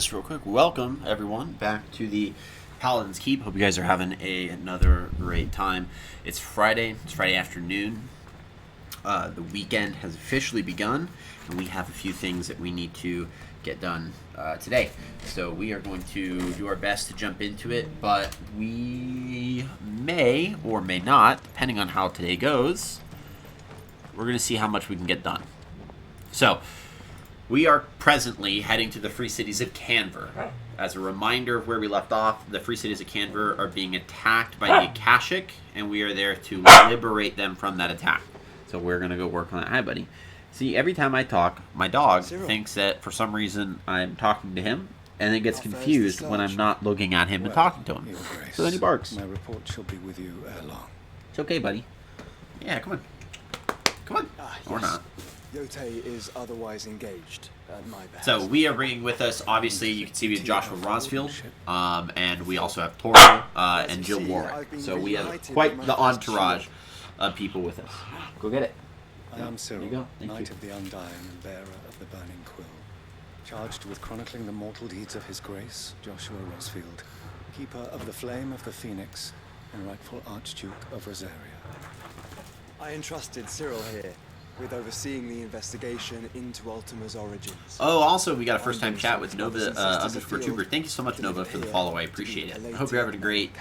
just real quick, welcome everyone back to the Paladin's Keep. Hope you guys are having another great time. It's Friday. It's Friday afternoon. The weekend has officially begun, and we have a few things that we need to get done today. So we are going to do our best to jump into it, but we may or may not, depending on how today goes. We're going to see how much we can get done. So we are presently heading to the Free Cities of Canver. As a reminder of where we left off, the Free Cities of Canver are being attacked by the Akashic, and we are there to liberate them from that attack. So we're going to go work on that. Hi, buddy. See, every time I talk, my dog thinks that for some reason I'm talking to him, and then gets confused when I'm not looking at him and talking to him. So then he barks. My report shall be with you ere long. It's okay, buddy. Yeah, come on. Come on. Or not. Yote is otherwise engaged at my behest. So we are bringing with us, obviously, you can see we have Joshua Rosfield, and we also have Torval and Jill Warwick. So we have quite the entourage of people with us. Go get it. I am Cyril, There you go. Thank Knight you. of the Undying and bearer of the Burning Quill, charged with chronicling the mortal deeds of His Grace, Joshua Rosfield, keeper of the Flame of the Phoenix and rightful Archduke of Rosaria. I entrusted Cyril here with overseeing the investigation into Ultima's origins. Oh, also, we got a first-time chat with Nova _Tuber. Thank you so much, Nova, for the follow. I appreciate it. I hope you're having a great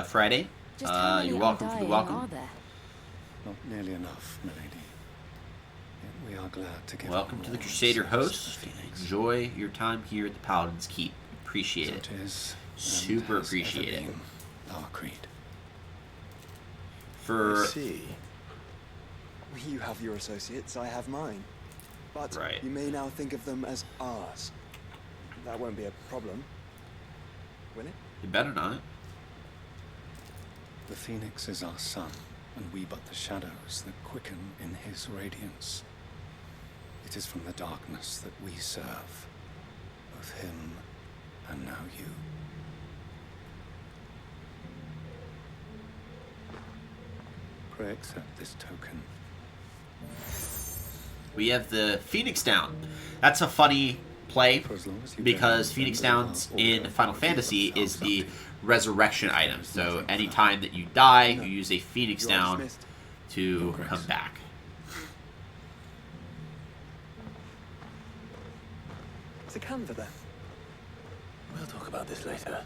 Friday. You're welcome to be welcome. Not nearly enough, milady. Yet we are glad to give Welcome to the all Crusader service host. to the Phoenix. Enjoy your time here at the Paladin's Keep. Appreciate So it. is, and Super has appreciate ever it. been our creed. For You have your associates, I have mine. But Right. you may now think of them as ours. That won't be a problem, will it? you better not. The Phoenix is our sun, and we but the shadows that quicken in his radiance. It is from the darkness that we serve, both him and now you. Pray accept this token. We have the Phoenix Down. That's a funny play For as long as you because bear Phoenix the remember Downs our in order Final of Fantasy the is the Alzati. resurrection item. So anytime that you die, you use a Phoenix You are Down dismissed. to Grace. come back. It's a Canva then. We'll talk about this later.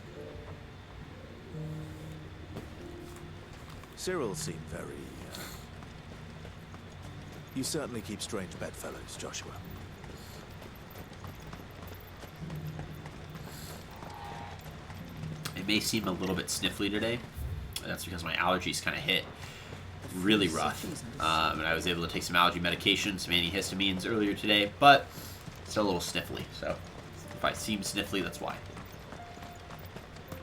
Cyril seemed very... You certainly keep strange bedfellows, Joshua. It may seem a little bit sniffly today. That's because my allergies kind of hit really rough. And I was able to take some allergy medication, some antihistamines earlier today, but still a little sniffly. So if I seem sniffly, that's why.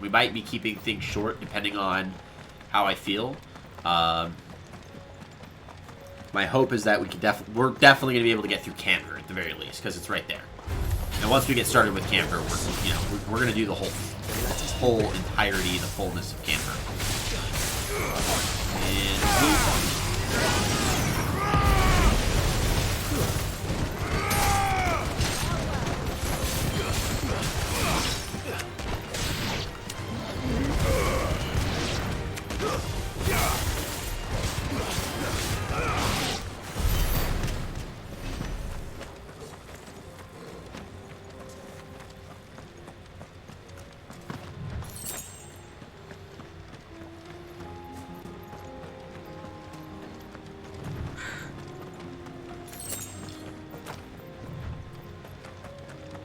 We might be keeping things short depending on how I feel. My hope is that we're definitely going to be able to get through Canver at the very least, because it's right there. And once we get started with Canver, we're going to do the whole entirety, the fullness of Canver. And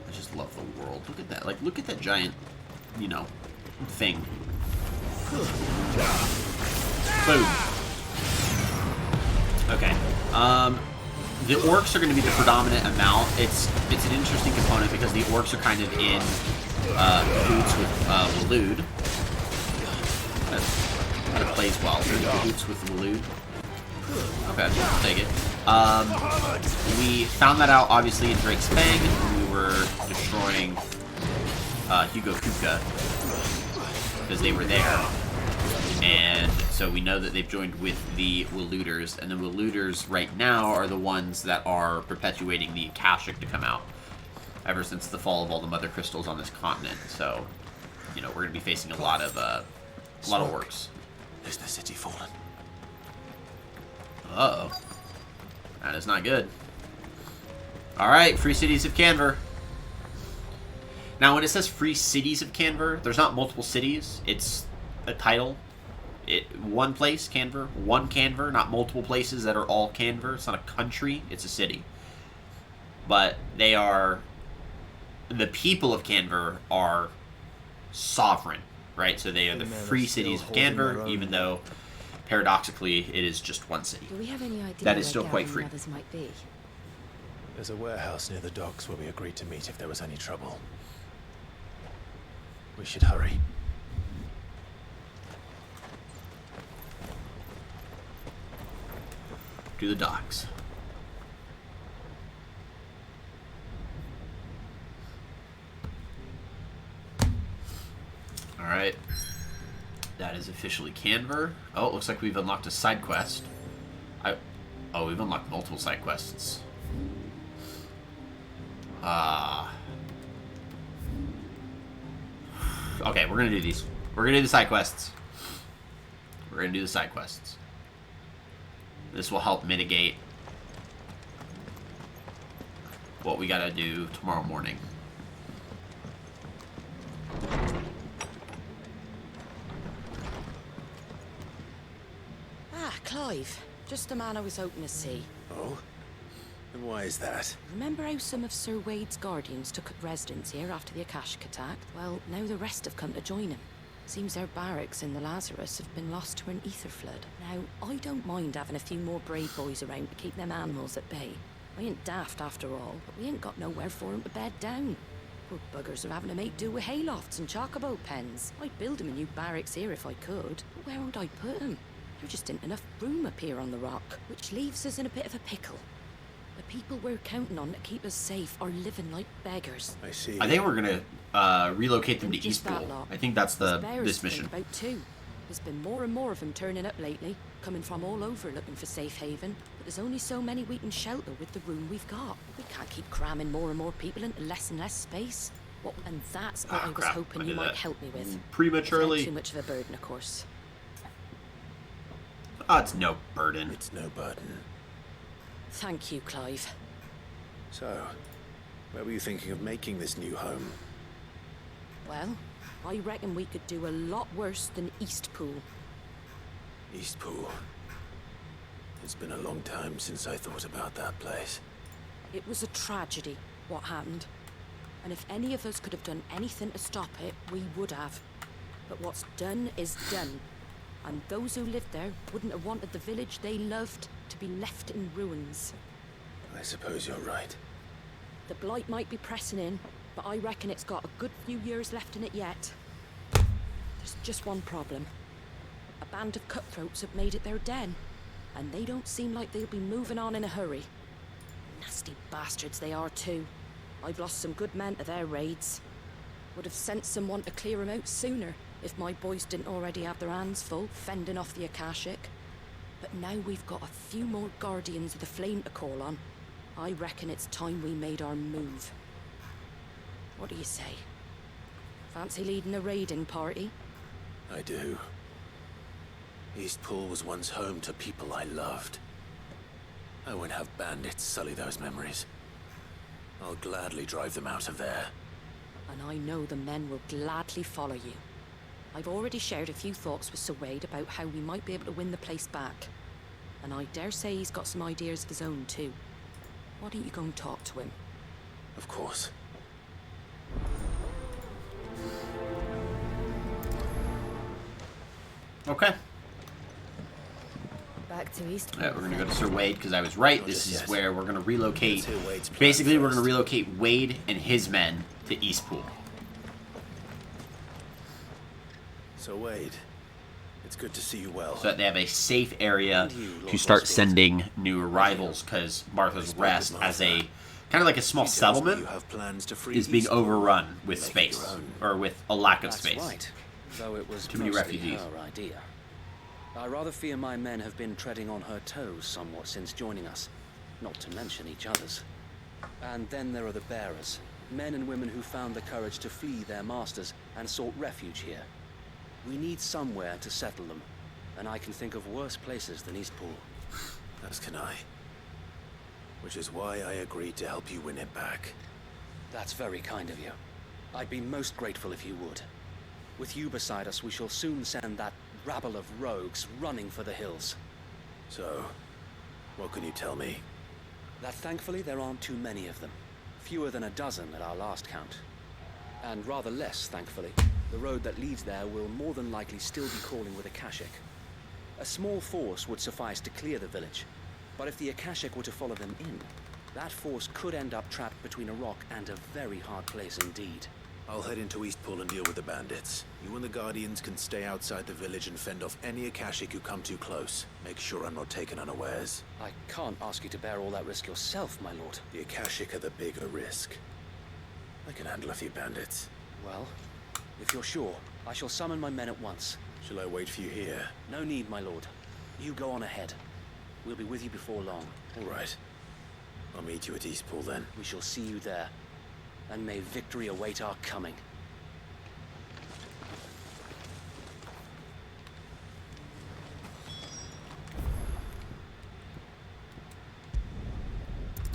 I just love the world. Look at that. Like, look at that giant, thing. Boom. Okay. The orcs are going to be the predominant amount. It's an interesting component because the orcs are kind of in cahoots with Waloed. That plays well. They're in cahoots with Waloed. Okay, I'll take it. We found that out, obviously, in Drake's Fang when we were destroying Hugo Kuka because they were there. And so we know that they've joined with the Walooters, and the Walooters right now are the ones that are perpetuating the Akashic to come out. ever since the fall of all the mother crystals on this continent. So, you know, we're going to be facing a lot of orcs. Is the city fallen? Uh-oh. That is not good. Alright, Free Cities of Canver. Now, when it says Free Cities of Canver, there's not multiple cities. It's a title. One place, Canver. One Canver, not multiple places that are all Canver. It's not a country, it's a city. But they are... The people of Canver are sovereign, right? So they are the Free Cities of Canver, even though, paradoxically, it is just one city. Do we have any idea That is where still Gary quite and free. the others might be? There's a warehouse near the docks where we agreed to meet if there was any trouble. We should hurry. To the docks. Alright. That is officially Canver. Oh, it looks like we've unlocked a side quest. Oh, we've unlocked multiple side quests. Okay, we're gonna do these. We're gonna do the side quests. We're gonna do the side quests. This will help mitigate what we gotta do tomorrow morning. Ah, Clive. Just the man I was hoping to see. Oh? And why is that? Remember how some of Sir Wade's guardians took up residence here after the Akashic attack? Well, now the rest have come to join him. Seems their barracks in the Lazarus have been lost to an ether flood. Now, I don't mind having a few more brave boys around to keep them animals at bay. I ain't daft after all, but we ain't got nowhere for 'em to bed down. Poor buggers are having to make do with haylofts and chocobo pens. I'd build 'em a new barracks here if I could, but where would I put 'em? There just ain't enough room up here on the rock, which leaves us in a bit of a pickle. The people we're counting on to keep us safe are living like beggars. I see. I think we're gonna relocate them to Just that Eastpool. lot. I think that's There's bears this to think mission. about too. There's been more and more of them turning up lately, coming from all over looking for safe haven. But there's only so many we can shelter with the room we've got. We can't keep cramming more and more people into less and less space. Well, and that's what I was crap, hoping I you did might that. help me with. Prematurely. It's not too much of a burden, of course. Oh, it's no burden. It's no burden. Thank you, Clive. So, where were you thinking of making this new home? Well, I reckon we could do a lot worse than Eastpool. Eastpool. It's been a long time since I thought about that place. It was a tragedy, what happened. And if any of us could have done anything to stop it, we would have. But what's done is done. And those who lived there wouldn't have wanted the village they loved to be left in ruins. I suppose you're right. The blight might be pressing in, but I reckon it's got a good few years left in it yet. There's just one problem. A band of cutthroats have made it their den, and they don't seem like they'll be moving on in a hurry. Nasty bastards they are too. I've lost some good men to their raids. Would have sent someone to clear 'em out sooner if my boys didn't already have their hands full fending off the Akashic. But now we've got a few more guardians of the flame to call on. I reckon it's time we made our move. What do you say? Fancy leading a raiding party? I do. Eastpool was once home to people I loved. I won't have bandits sully those memories. I'll gladly drive them out of there. And I know the men will gladly follow you. I've already shared a few thoughts with Sir Wade about how we might be able to win the place back. And I dare say he's got some ideas of his own too. Why don't you go and talk to him? Of course. Okay. Back to East. We're gonna go to Sir Wade because I was right. Not This just is yet. where we're gonna relocate. Let's hear Wade's plan Basically, we're first. gonna relocate Wade and his men to Eastpool. So Wade, it's good to see you well. So that they have a safe area And you, to Lord start Westfield. sending new arrivals, because Martha's spoke Rest, with as a Martha. kind of like a small She tells me settlement, you have plans to free is being Eastpool. overrun with Make it space, your own. or with a lack of That's space. right. Though it was Too many mostly refugees. her idea. I rather fear my men have been treading on her toes somewhat since joining us, not to mention each other's. And then there are the bearers. Men and women who found the courage to flee their masters and sought refuge here. We need somewhere to settle them, and I can think of worse places than Eastpool. As can I. Which is why I agreed to help you win it back. That's very kind of you. I'd be most grateful if you would. With you beside us, we shall soon send that rabble of rogues running for the hills. So, what can you tell me? That thankfully there aren't too many of them. Fewer than a dozen at our last count. And rather less, thankfully. The road that leads there will more than likely still be crawling with Akashic. A small force would suffice to clear the village, but if the Akashic were to follow them in, that force could end up trapped between a rock and a very hard place indeed. I'll head into Eastpool and deal with the bandits. You and the Guardians can stay outside the village and fend off any Akashic who come too close. Make sure I'm not taken unawares. I can't ask you to bear all that risk yourself, my lord. The Akashic are the bigger risk. I can handle a few bandits. Well, if you're sure, I shall summon my men at once. Shall I wait for you here? No need, my lord. You go on ahead. We'll be with you before long. All right. I'll meet you at Eastpool then. We shall see you there. And may victory await our coming.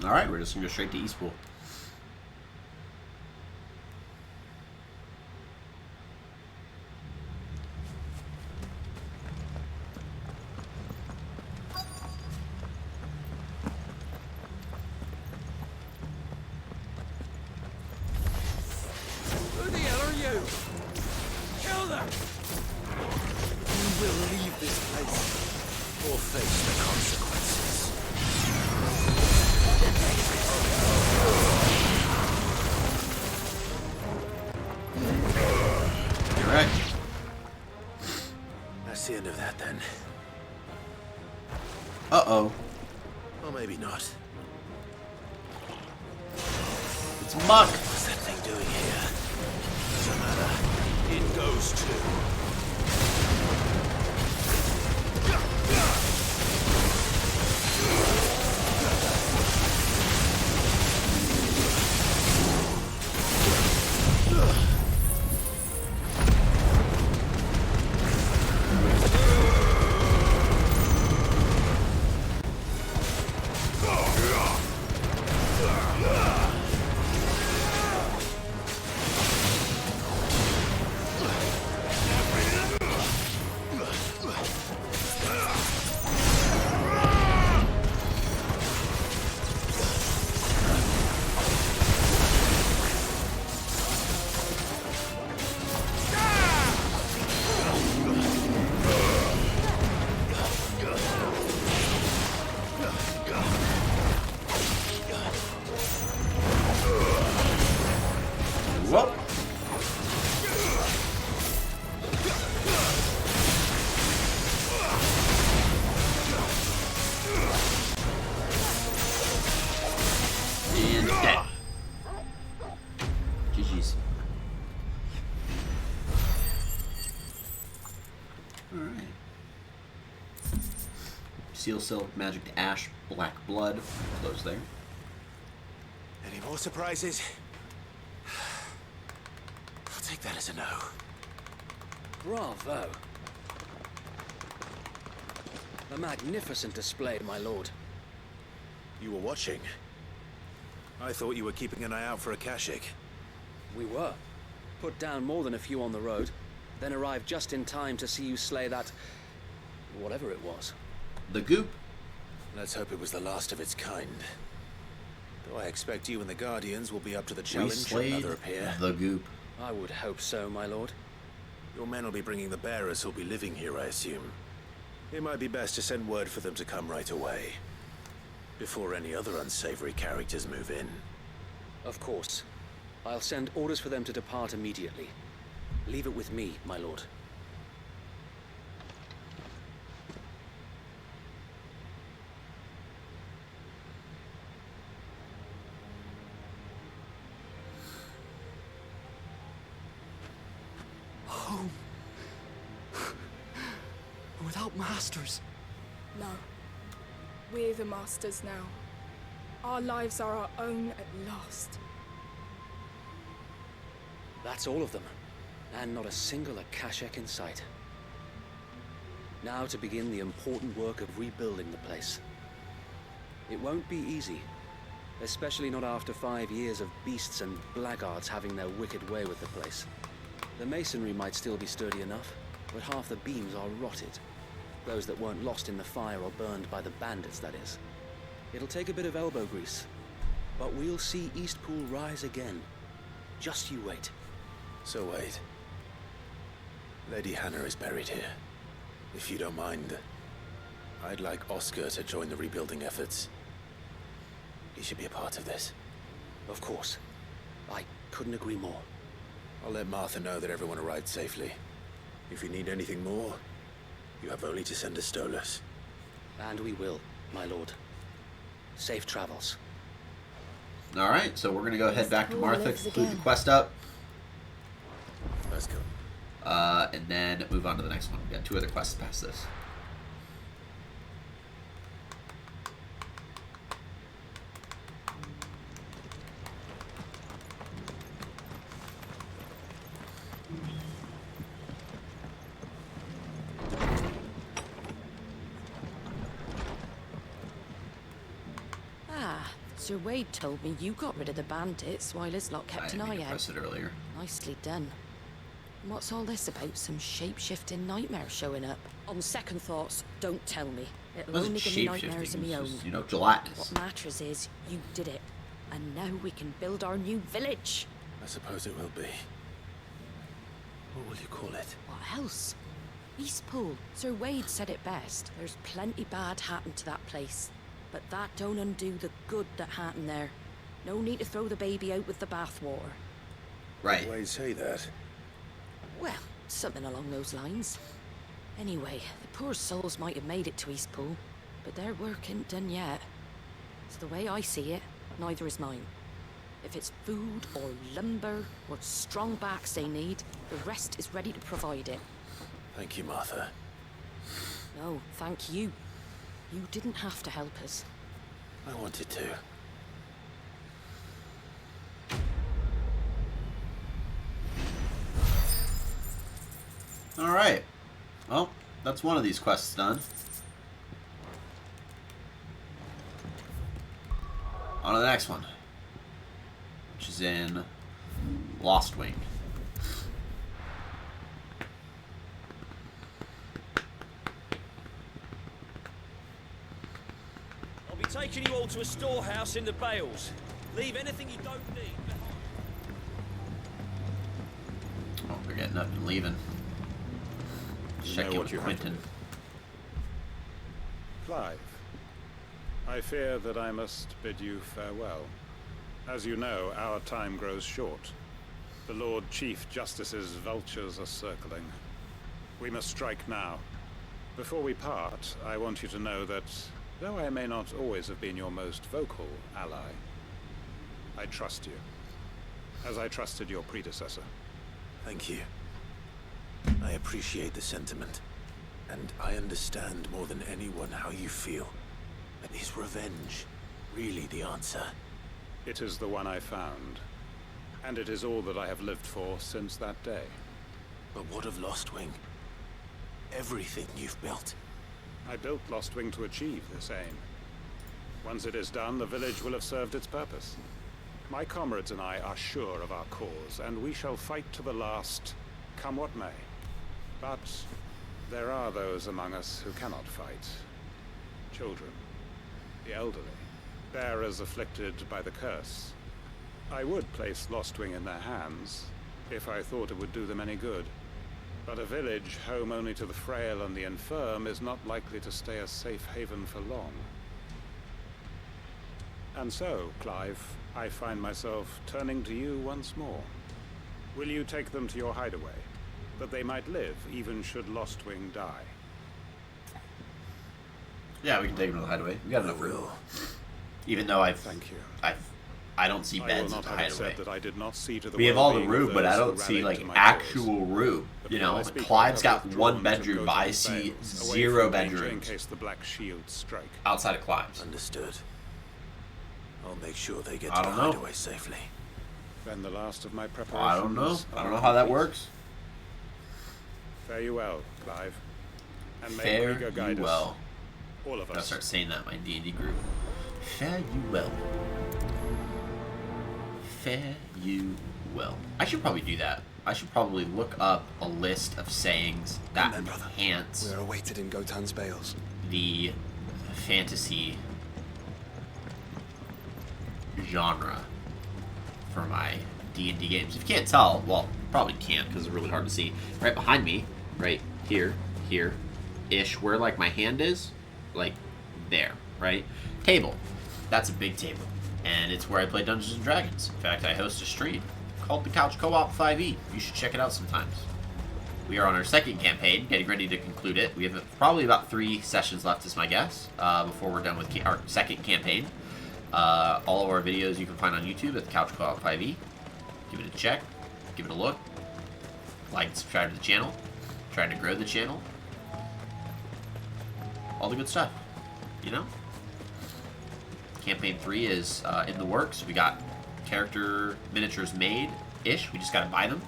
Alright, we're just gonna go straight to Eastpool. Who the hell are you? Kill them! You will leave this place. Or face the consequences. You're right. That's the end of that then. Uh-oh. Or maybe not. It's Muck! What's that thing doing here? Doesn't matter. It goes too. Whoop! And dead. GG's. Alright. Seal Silk, Magic to Ash, Black Blood. Close there. Any more surprises? I'll take that as a no. Bravo! A magnificent display, my lord. You were watching. I thought you were keeping an eye out for Akashic. We were. Put down more than a few on the road, then arrived just in time to see you slay that... whatever it was. The Goop. Let's hope it was the last of its kind. Though I expect you and the Guardians will be up to the We challenge should slayed another appear. the Goop. I would hope so, my lord. Your men will be bringing the bearers who'll be living here, I assume. It might be best to send word for them to come right away. Before any other unsavory characters move in. Of course. I'll send orders for them to depart immediately. Leave it with me, my lord. Home. Without masters. No. We're the masters now. Our lives are our own at last. That's all of them. And not a single Akashek in sight. Now to begin the important work of rebuilding the place. It won't be easy. Especially not after 5 years of beasts and blackguards having their wicked way with the place. The masonry might still be sturdy enough, but half the beams are rotted. Those that weren't lost in the fire or burned by the bandits, that is. It'll take a bit of elbow grease, but we'll see Eastpool rise again. Just you wait. So wait. Lady Hannah is buried here. If you don't mind, I'd like Oscar to join the rebuilding efforts. He should be a part of this. Of course. I couldn't agree more. I'll let Martha know that everyone arrived safely. If you need anything more, you have only to send a Stolas. And we will, my lord. Safe travels. All right, so we're going to go head back to Martha, lives conclude the again. quest up, Let's go. and then move on to the next one. We got 2 other quests past this. Ah, Sir Wade told me you got rid of the bandits while his lot kept an I eye out. pressed it earlier. Nicely done. And what's all this about some shape-shifting nightmare showing up? On second thoughts, don't tell me. It'll It wasn't only give me nightmares of shape-shifting, my it own. was just, gelatinous. What matters is, you did it. And now we can build our new village. I suppose it will be. What will you call it? What else? Eastpool. Sir Wade said it best. There's plenty bad happened to that place. But that don't undo the good that happened there. No need to throw the baby out with the bathwater. Right. Why say that? Well, something along those lines. Anyway, the poor souls might have made it to Eastpool, but their work ain't done yet. So the way I see it, neither is mine. If it's food or lumber or strong backs they need, the rest is ready to provide it. Thank you, Martha. No, thank you. You didn't have to help us. I wanted to. All right. Well, that's one of these quests done. On to the next one, which is in Lost Wing. I'll be taking you all to a storehouse in the Bales. Leave anything you don't need behind. Oh, we're getting up and leaving. Check in with Quentin. Clive, I fear that I must bid you farewell. As you know, our time grows short. The Lord Chief Justice's vultures are circling. We must strike now. Before we part, I want you to know that, though I may not always have been your most vocal ally, I trust you, as I trusted your predecessor. Thank you. I appreciate the sentiment, and I understand more than anyone how you feel. But is revenge really the answer? It is the one I found, and it is all that I have lived for since that day. But what of Lostwing? Everything you've built. I built Lostwing to achieve this aim. Once it is done, the village will have served its purpose. My comrades and I are sure of our cause, and we shall fight to the last, come what may. But there are those among us who cannot fight. Children, the elderly, bearers afflicted by the curse. I would place Lostwing in their hands, if I thought it would do them any good. But a village home only to the frail and the infirm is not likely to stay a safe haven for long. And so, Clive, I find myself turning to you once more. Will you take them to your hideaway, that they might live even should Lostwing die? Yeah, we can take him to the hideaway. We got enough room. Will. Even though Thank you. I don't see I will beds at not the have it hideaway. said that I did not see to the We have all the well-being of room, but I those who don't see rallied like to my actual cause. room. But You while know, I speak, Clive's I have got one withdrawn to bedroom, go but to I the see Vales, away 0 from danger in bedrooms case the Black Shields strike. outside of Clive's. Understood. I'll make sure they get I to the don't know. hideaway safely. Then the last of my preparations. I don't know. I don't know how that works. Fare you well, Clive. And may Fare Krieger you guide us. well. All of I'll us. start saying that in my D&D group. Fare you well. Fare you well. I should probably do that. I should probably look up a list of sayings that Come then, brother. enhance We're awaited in Gotan's bales. the fantasy genre for my D&D games. If you can't tell, well, probably can't because it's really hard to see. Right behind me, right here-ish, where like my hand is, like there, right? Table. That's a big table. And it's where I play Dungeons and Dragons. In fact, I host a stream called the Couch Co-op 5e. You should check it out sometimes. We are on our second campaign, getting ready to conclude it. We have probably about 3 sessions left, is my guess, before we're done with our second campaign. All of our videos you can find on YouTube at the Couch Co-op 5e. Give it a check. Give it a look. Like and subscribe to the channel. Trying to grow the channel. All the good stuff. You know? Campaign 3 is in the works. We got character miniatures made-ish. We just gotta buy them.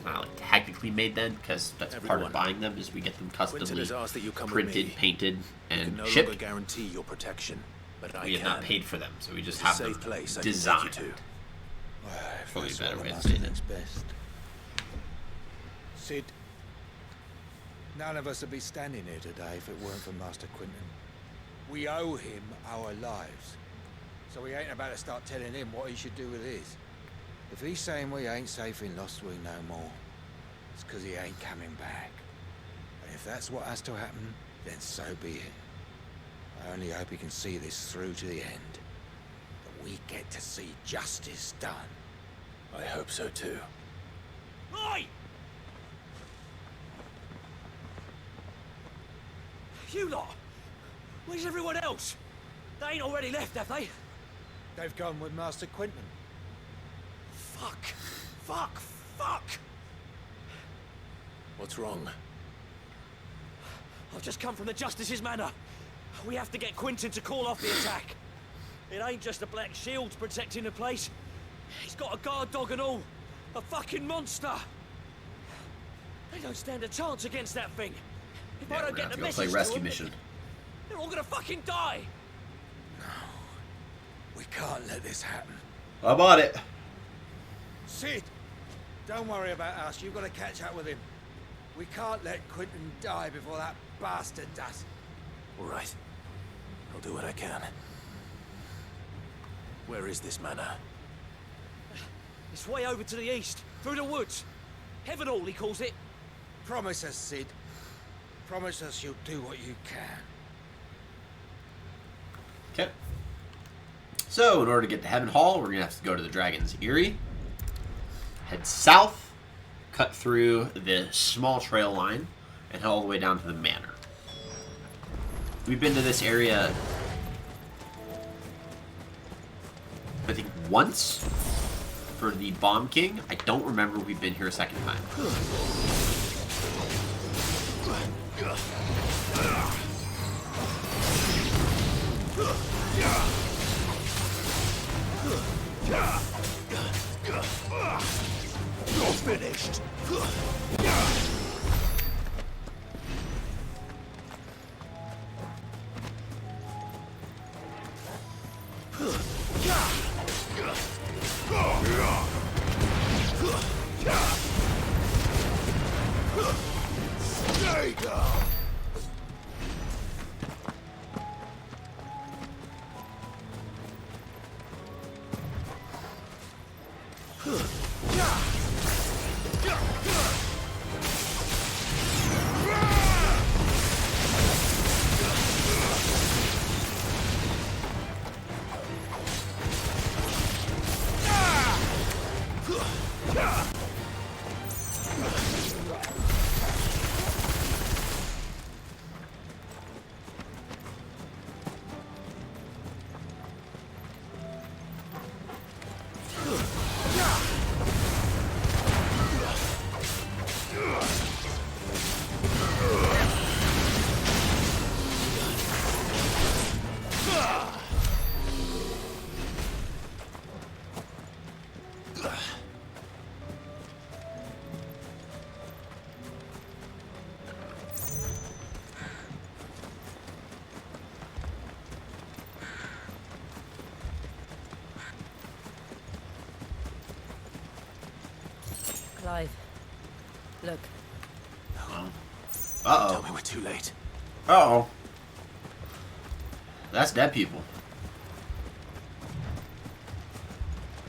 Not like technically made then, because that's part of buying them, is we get them Quinton has customly asked that you come with printed, me. painted, I can and no shipped. longer guarantee your protection, but I We have can. not paid for them, so we just It's a have safe them place I can take you designed. to. Probably a That's better what way the to say master that. thinks best. Sid, none of us would be standing here today if it weren't for Master Quinton. We owe him our lives. So we ain't about to start telling him what he should do with his. If he's saying we ain't safe in Lostwing no more, it's because he ain't coming back. And if that's what has to happen, then so be it. I only hope he can see this through to the end. That we get to see justice done. I hope so too. Oi! You lot! Where's everyone else? They ain't already left, have they? They've gone with Master Quinton. Fuck! Fuck! Fuck! What's wrong? I've just come from the Justice's manor. We have to get Quinton to call off the attack. It ain't just the Black Shields protecting the place. He's got a guard dog and all. A fucking monster. They don't stand a chance against that thing. If Yeah, I we're don't gonna get have the to go message play to rescue them, mission. they're all gonna fucking die. We can't let this happen. I bought it. Sid, don't worry about us. You've got to catch up with him. We can't let Quinton die before that bastard does. All right. I'll do what I can. Where is this manor? It's way over to the east, through the woods. Heaven Hall, he calls it. Promise us, Sid. Promise us you'll do what you can. Okay. So, in order to get to Heaven Hall, we're going to have to go to the Dragon's Eyrie. Head south, cut through the small trail line, and head all the way down to the manor. We've been to this area, I think, once for the Bomb King. I don't remember we've been here a second time. You're finished. Stay down. alive. Look. Tell me we're too late. Uh-oh. That's dead people.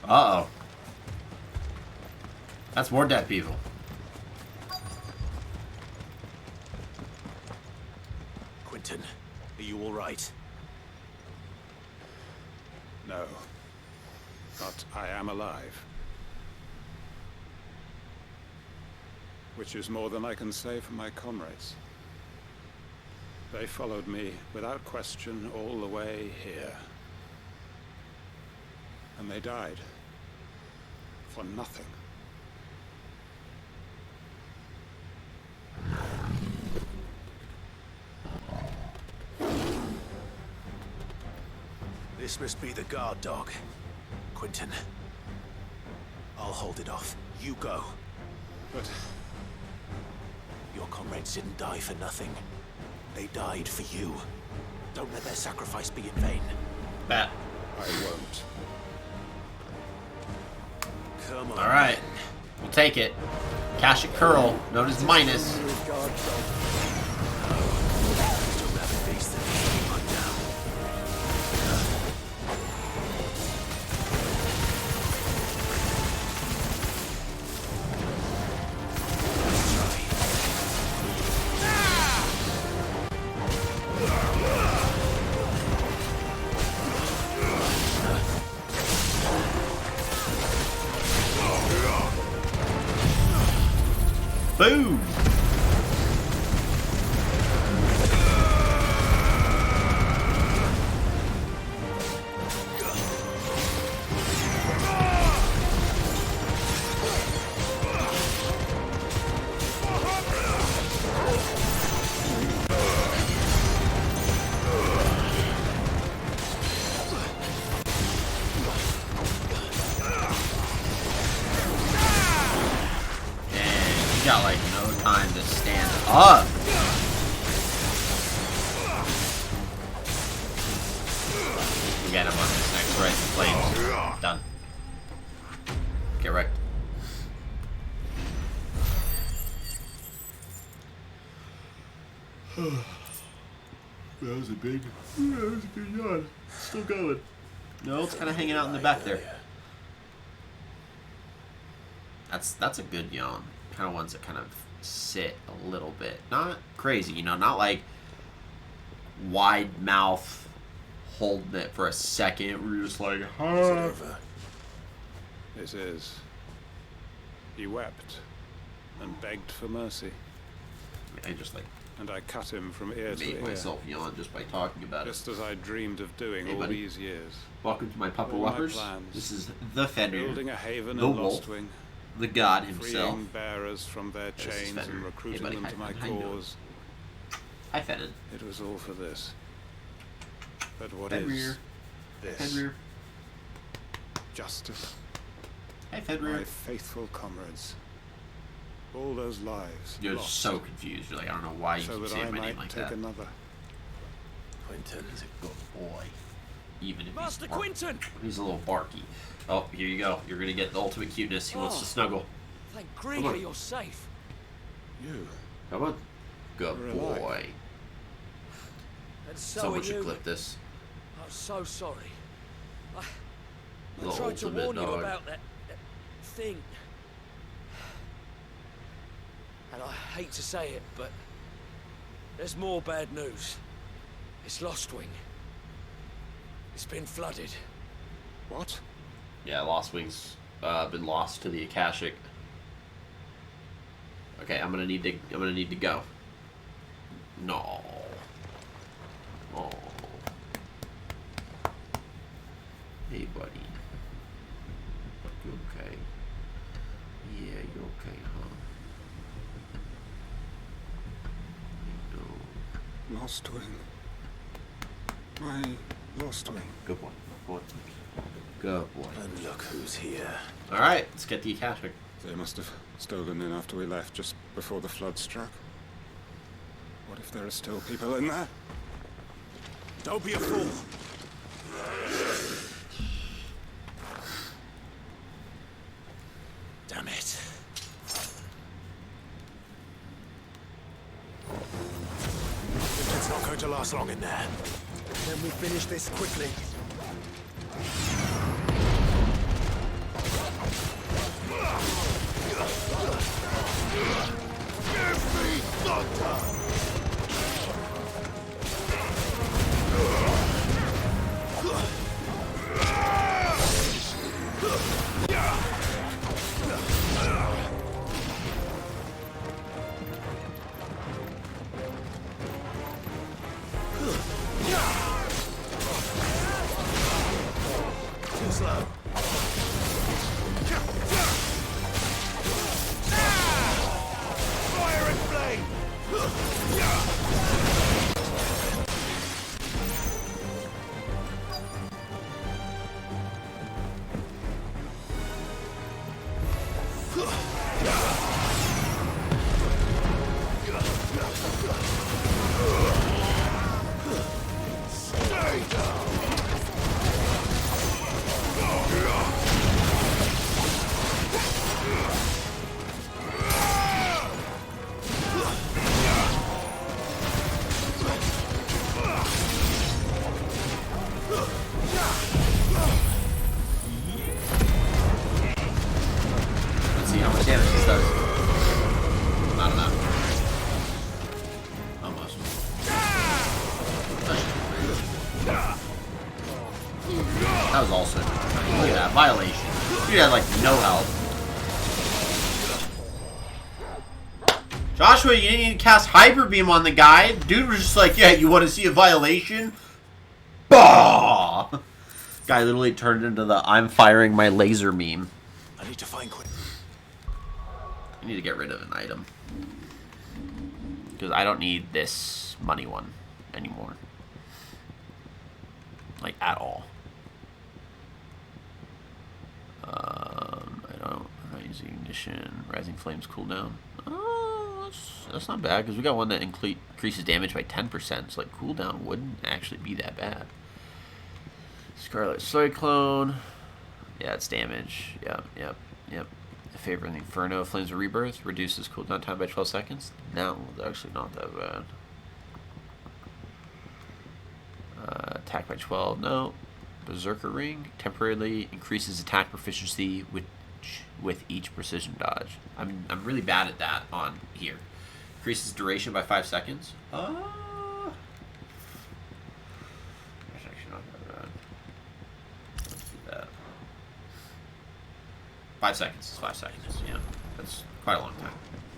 Uh-oh. That's more dead people. Quentin, are you all right? No. But I am alive. Which is more than I can say for my comrades. They followed me without question all the way here. And they died. For nothing. This must be the guard dog. Quentin. I'll hold it off. You go. But your comrades didn't die for nothing. They died for you. Don't let their sacrifice be in vain. Bat. I won't. Come on. Alright. We'll take it. Akashic Curl, known as Minus. Still rabid beast that needs to be put down. Boom! Got like no time to stand up. We got him on this next right in flames. Done. Get wrecked. That was a good yawn. Still going. No, it's kind of hanging out in the back there. That's a good yawn. Kind of ones that kind of sit a little bit, not crazy, you know, not like wide mouth holding it for a second where you're just like, Is it over? It is. He wept and begged for mercy. I just like And I cut him from ear to made ear. myself yawn just by talking about Just as I dreamed of doing Hey, all buddy. these years. Welcome to my Pupper All my Whoppers. plans. This is the Fenrir, Building a haven the in wolf, Lostwing. the god himself. Freeing bearers from their This is chains Fenrir. and Hey, recruiting buddy, them to my how you doing? cause. Hi, Fenrir. It was all for this. But what Fenrir. is this? Fenrir. Justice. Hi, Fenrir. My faithful comrades. All those lives You're lost, so confused. You're like, I don't know why you so keep that saying I my name might like take that. another. Quentin. He's a good boy. Even if Master he's barky. Quinton! He's a little barky. Oh, here you go. You're gonna get the ultimate cuteness. He wants Oh. to snuggle. Thank Come Grieger on. you're safe. You. Come on. Good You're boy. alive. And so Someone are should you. clip this. I'm so sorry. I The tried to ultimate warn you dog. about that thing. And I hate to say it, but there's more bad news. It's Lostwing. It's been flooded. What? Yeah, Lost Wings been lost to the Akashic. Okay, I'm gonna need to go. No. Oh. Hey, buddy. You okay? Yeah, you okay, huh? No. Lost wing. My lost wing. Good boy. Good boy. Good boy. And look who's here. All right, let's get the Akashic. They must have stolen in after we left, just before the flood struck. What if there are still people in there? Don't be a fool. Damn it. It's not going to last long in there. Then we finish this quickly. Give me thunder! Too slow. Fire and flame! Stay down! Let's see how much damage this does. Not enough. Almost. That was also look at that violation. Dude had like no health. Joshua, you didn't even cast Hyper Beam on the guy. Dude was just like, yeah, you want to see a violation? Bah! Guy literally turned into the I'm firing my laser meme. I need to find Quinn. I need to get rid of an item. Because I don't need this money one anymore. Like, at all. I'm not using ignition. Rising Flames cooldown. Oh, that's not bad, because we got one that increases damage by 10%, so like cooldown wouldn't actually be that bad. Scarlet Cyclone. Yeah, it's damage. Yep. Favoring Inferno. Flames of Rebirth. Reduces cooldown time by 12 seconds. No, it's actually not that bad. Attack by 12. No. Berserker Ring. Temporarily increases attack proficiency with each precision dodge. I'm really bad at that on here. Increases duration by 5 seconds. That's actually not that bad. Let's do that. 5 seconds is 5 seconds. Yeah, that's quite a long time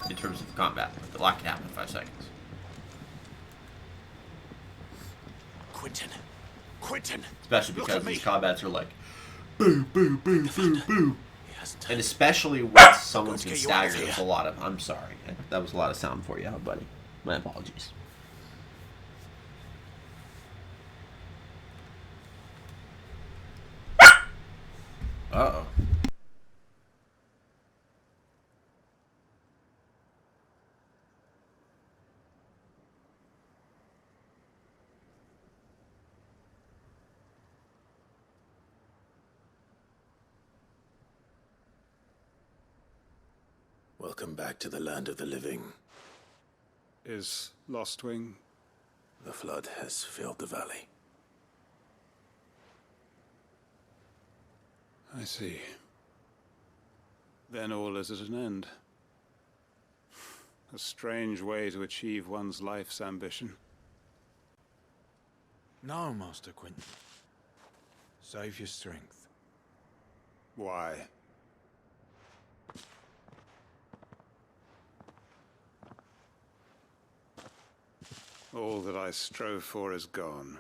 in terms of combat. A lot can happen in 5 seconds. Quentin! Especially because these combats are like, boo, boo, boo, boo, boo. And especially when someone can stagger, there's a lot of, I'm sorry. That was a lot of sound for you, buddy. My apologies. Uh-oh. Welcome back to the land of the living. Is Lostwing? The flood has filled the valley. I see. Then all is at an end. A strange way to achieve one's life's ambition. No, Master Quentin. Save your strength. Why? All that I strove for is gone.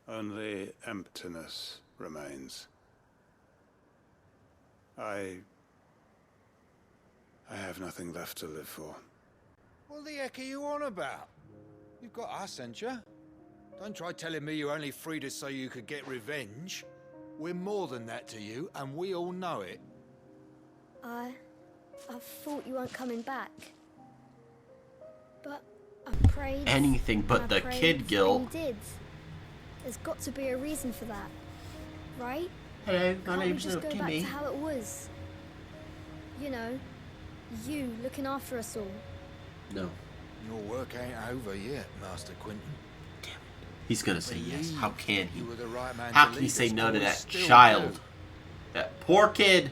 Only emptiness remains. I have nothing left to live for. What the heck are you on about? You've got us, ain't you? Don't try telling me you only freed us so you could get revenge. We're more than that to you, and we all know it. I thought you weren't coming back. But I prayed. Anything but the kid guilt. You did. There's got to be a reason for that, right? Hello, my Can't we name's just go back Timmy. to how it was? You know, you looking after us all. No. Your work ain't over yet, Master Quentin. He's gonna say yes. How can he? You were the right man How to can he lead say us, no to boys. that Still child? do. That poor kid.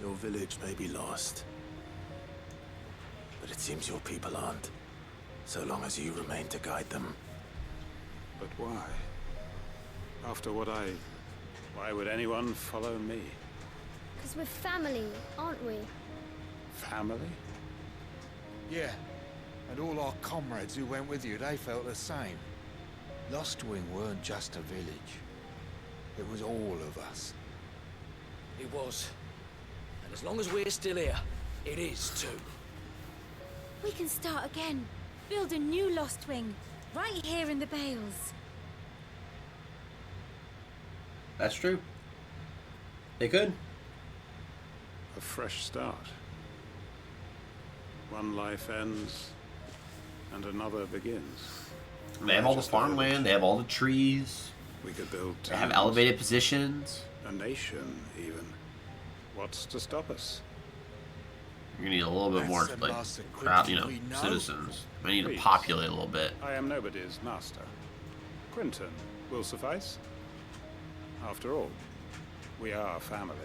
Your village may be lost, but it seems your people aren't, so long as you remain to guide them. But why? After what why would anyone follow me? Because we're family, aren't we? Family? Yeah, and all our comrades who went with you, they felt the same. Lostwing weren't just a village. It was all of us. It was. And as long as we're still here, it is too. We can start again. Build a new Lost Wing. Right here in the Bales. That's true. They could. A fresh start. One life ends, and another begins. They have all the farmland. They have all the trees. We could build They have towns, elevated positions. a nation, even. What's to stop us? We need a little bit more, That's the like, Master crowd, Quentin we know. citizens. We need to Please. populate a little bit. I am nobody's master. Quentin will suffice. After all, we are family.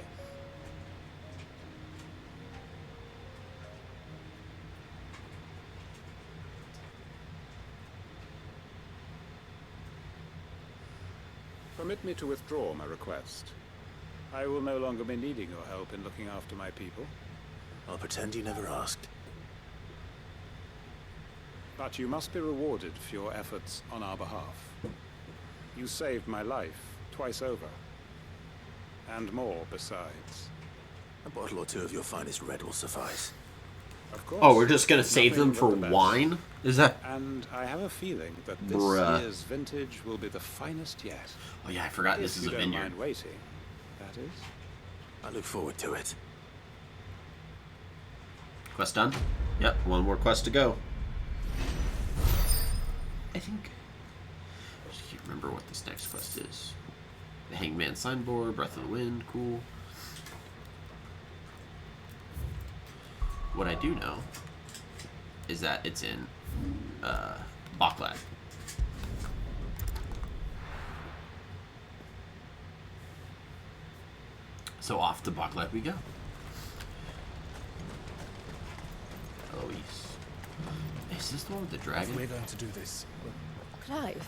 Permit me to withdraw my request. I will no longer be needing your help in looking after my people. I'll pretend you never asked. But you must be rewarded for your efforts on our behalf. You saved my life twice over. And more besides. A bottle or two of your finest red will suffice. Of course. Oh, we're just gonna save them nothing for but the best. wine? Is that? And I have a feeling that this Bruh. year's vintage will be the finest yet. Oh yeah, I forgot this If is you a don't vineyard. mind waiting, that is. I look forward to it. Quest done? Yep, one more quest to go. I think. I just can't remember what this next quest is. The Hangman Signboard, Breath of the Wind, cool. What I do know is that it's in Baklad. So off to Baklad we go. Eloise. Is this the one with the dragon? We're going to do this. Clive,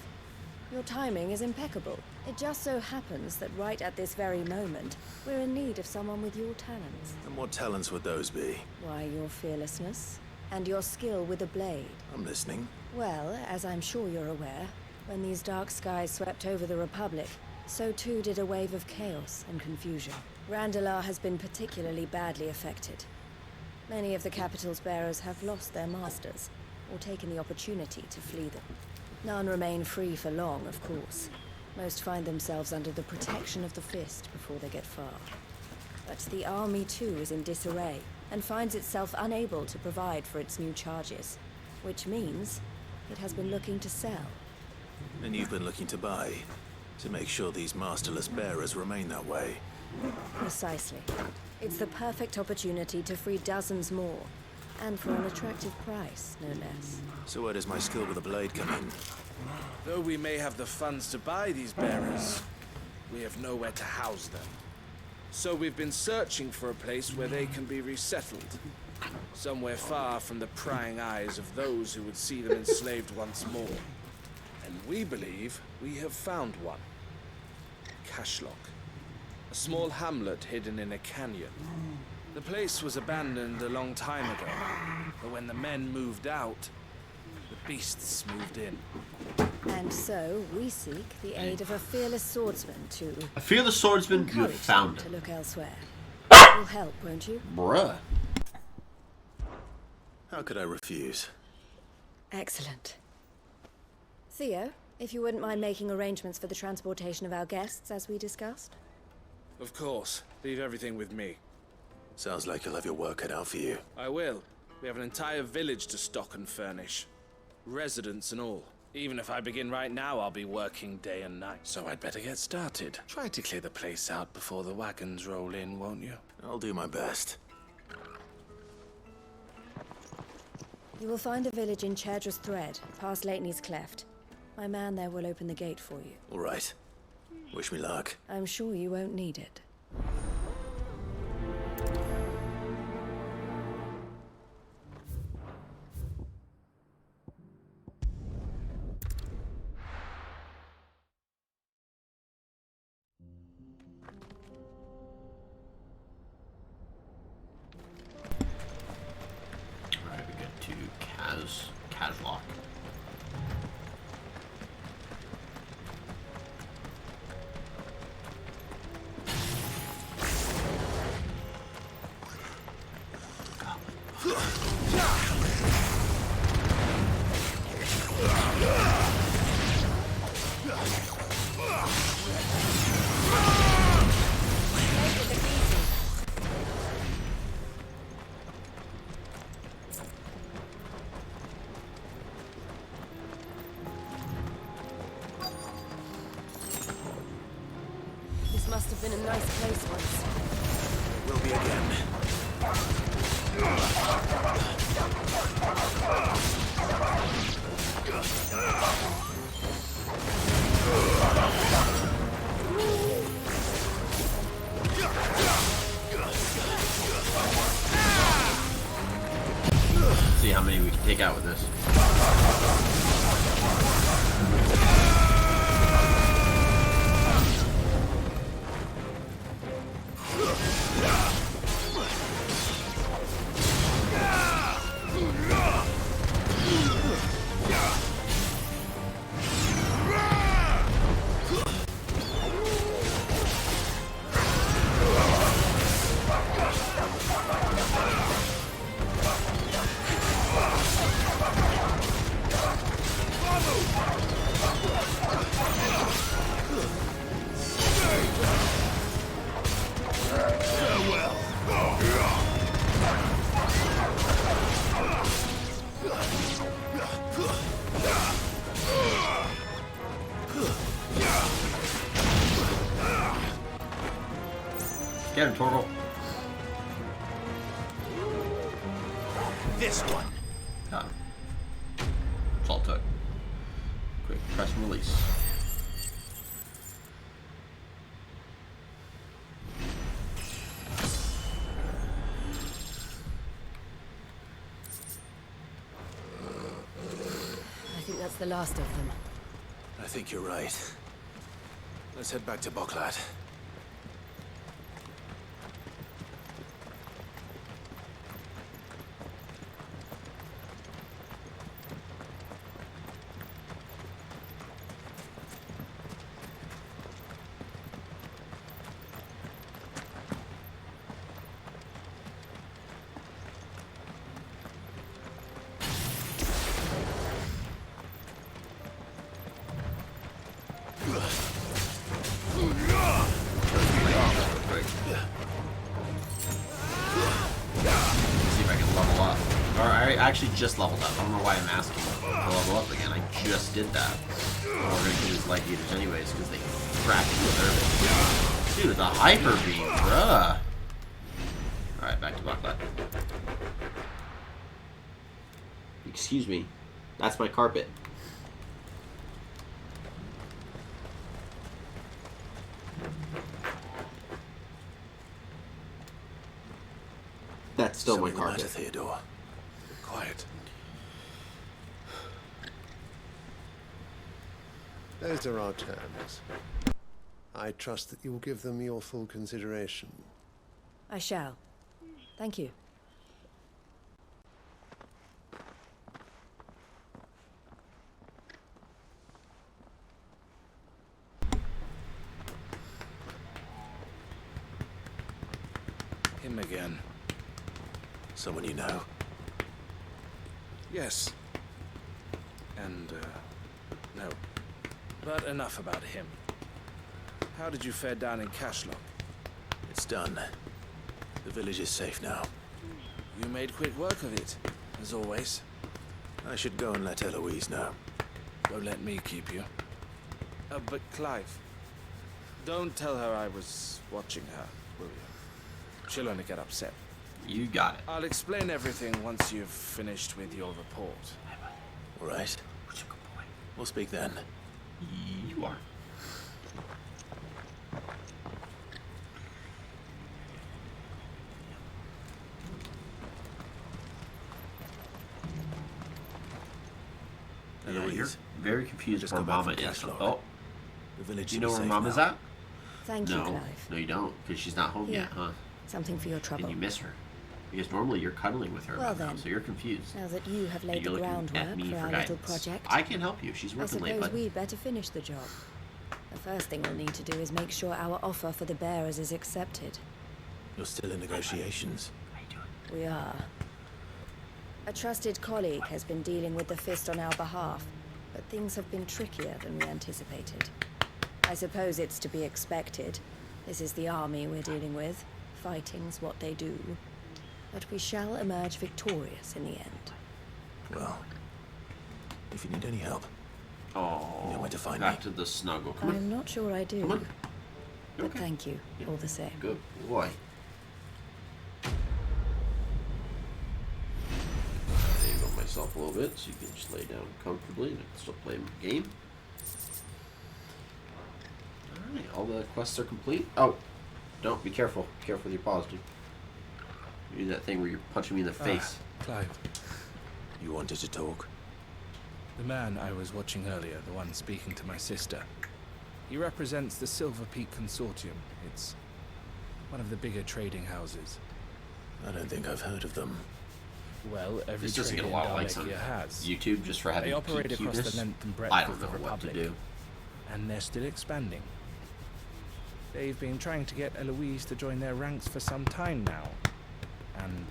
your timing is impeccable. It just so happens that right at this very moment, we're in need of someone with your talents. And what talents would those be? Why, your fearlessness and your skill with a blade. I'm listening. Well, as I'm sure you're aware, when these dark skies swept over the Republic, so too did a wave of chaos and confusion. Randalar has been particularly badly affected. Many of the capital's bearers have lost their masters, or taken the opportunity to flee them. None remain free for long, of course. Most find themselves under the protection of the Fist before they get far. But the army too is in disarray, and finds itself unable to provide for its new charges. Which means it has been looking to sell. And you've been looking to buy, to make sure these masterless bearers remain that way. Precisely. It's the perfect opportunity to free dozens more, and for an attractive price, no less. So where does my skill with a blade come in? Though we may have the funds to buy these bearers, we have nowhere to house them. So we've been searching for a place where they can be resettled. Somewhere far from the prying eyes of those who would see them enslaved once more. And we believe we have found one. Cashlock. A small hamlet hidden in a canyon. The place was abandoned a long time ago, but when the men moved out, the beasts moved in. And so, we seek the aid of a fearless swordsman to... I fear the swordsman, you have encourage found them it. to look elsewhere. You'll help, won't you? Bruh. How could I refuse? Excellent. Theo, if you wouldn't mind making arrangements for the transportation of our guests, as we discussed. Of course. Leave everything with me. Sounds like you'll have your work cut out for you. I will. We have an entire village to stock and furnish. Residents and all. Even if I begin right now, I'll be working day and night. So I'd better get started. Try to clear the place out before the wagons roll in, won't you? I'll do my best. You will find a village in Chedra's Thread, past Lateney's Cleft. My man there will open the gate for you. All right. Wish me luck. I'm sure you won't need it. Alright, we get to Kazlock. This must have been a nice place once. Will be again. See how many we can take out with this. Get him, Torgal. This one. Got him. That's all it took. Quick press and release. I think that's the last of them. I think you're right. Let's head back to Boklat. I actually just leveled up. I don't know why I'm asking to level up again. I just did that. We're gonna do these leg eaters anyways because they practically deserve it. Dude, the hyper beam, bruh. Alright, back to Boklat. Excuse me. That's my carpet. That's still my carpet. Theodore. Quiet. Those are our terms. I trust that you'll give them your full consideration. I shall. Thank you. Him again. Someone you know? Yes. And, no. But enough about him. How did you fare down in Cashlock? It's done. The village is safe now. You made quick work of it, as always. I should go and let Eloise know. Don't let me keep you. But Clive, don't tell her I was watching her, will you? She'll only get upset. You got it. I'll explain everything once you've finished with your report. All right. We'll speak then. You are. Yeah, you're very confused where Mama is. Oh, the village. Do you know where Mama's at? Thank you, Clive. No, you don't, because she's not home yet, huh? Something for your trouble. And you miss her. Because normally you're cuddling with her Well right now, then, so you're confused. Now that you have laid And the you're looking groundwork at me for our guidance. little project, I can help you. She's I working late, suppose but we'd better finish the job. The first thing we'll need to do is make sure our offer for the bearers is accepted. You're still in negotiations. We are. A trusted colleague has been dealing with the Fist on our behalf, but things have been trickier than we anticipated. I suppose it's to be expected. This is the army we're dealing with. Fighting's what they do. But we shall emerge victorious in the end. Well, if you need any help, oh, you know where to find back me. to the snuggle. Come I'm on. not sure I do. Come on. But Okay. thank you, all the same. Good boy. Angle myself a little bit so you can just lay down comfortably and I can still play my game. Alright, all the quests are complete. Oh, don't be careful. Be careful with your paws, dude. You do that thing where you're punching me in the face. Clive. You wanted to talk? The man I was watching earlier, the one speaking to my sister. He represents the Silver Peak Consortium. It's one of the bigger trading houses. I don't think I've heard of them. Well, every This doesn't trader get a lot in of likes on Dalmatia has. YouTube just for having They operate across PQness. the length and breadth I don't of the know what to Republic. do. And they're still expanding. They've been trying to get Eloise to join their ranks for some time now. And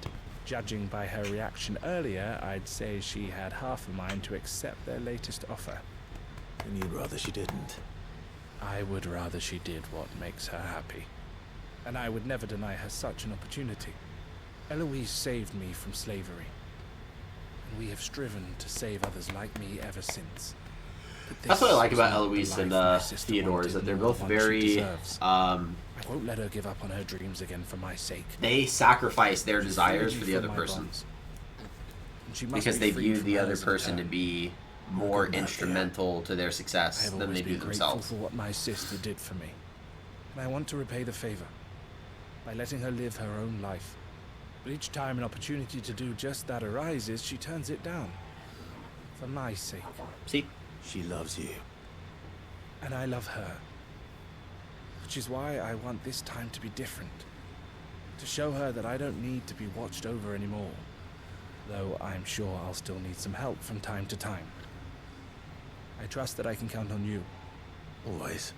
judging by her reaction earlier, I'd say she had half a mind to accept their latest offer. And you'd rather she didn't? I would rather she did what makes her happy. And I would never deny her such an opportunity. Eloise saved me from slavery. And we have striven to save others like me ever since. That's what I like about Eloise and Theodore is that they're both very I won't let her give up on her dreams again for my sake. they sacrifice their desires for the other person because they view the other person to be more instrumental to their success than they do themselves. For what my sister did for me, and I want to repay the favor by letting her live her own life. But each time an opportunity to do just that arises, she turns it down. For my sake. See? She loves you. And I love her. Which is why I want this time to be different. To show her that I don't need to be watched over anymore. Though I'm sure I'll still need some help from time to time. I trust that I can count on you. Always.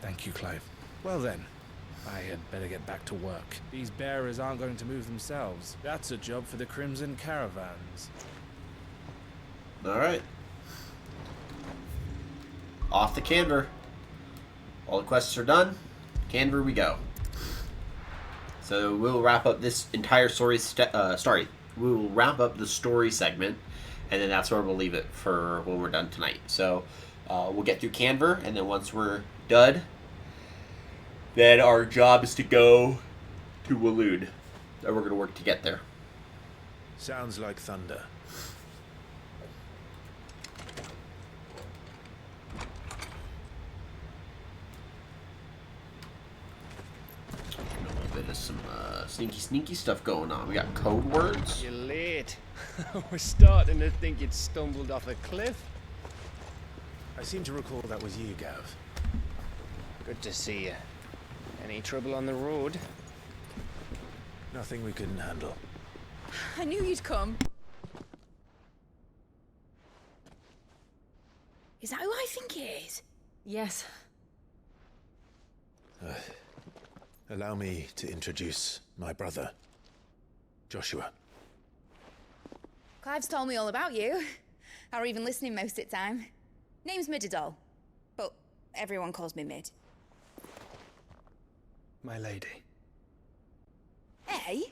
Thank you, Clive. Well then, I had better get back to work. These bearers aren't going to move themselves. That's a job for the Crimson Caravans. Alright. Off the Canver. All the quests are done. Canver we go. So we'll wrap up this entire story. We will wrap up the story segment, and then that's where we'll leave it for when we're done tonight. So we'll get through Canver, and then once we're done, then our job is to go to Waloed. And we're going to work to get there. Sounds like thunder. Bit of some sneaky stuff going on. We got code words. You're late. We're starting to think you'd stumbled off a cliff. I seem to recall that was you, Gav. Good to see you. Any trouble on the road? Nothing we couldn't handle. I knew you'd come. Is that who I think it is? Yes. Allow me to introduce my brother, Joshua. Clive's told me all about you. Or even listening most of the time. Name's Midadol, but everyone calls me Mid. My lady. Hey?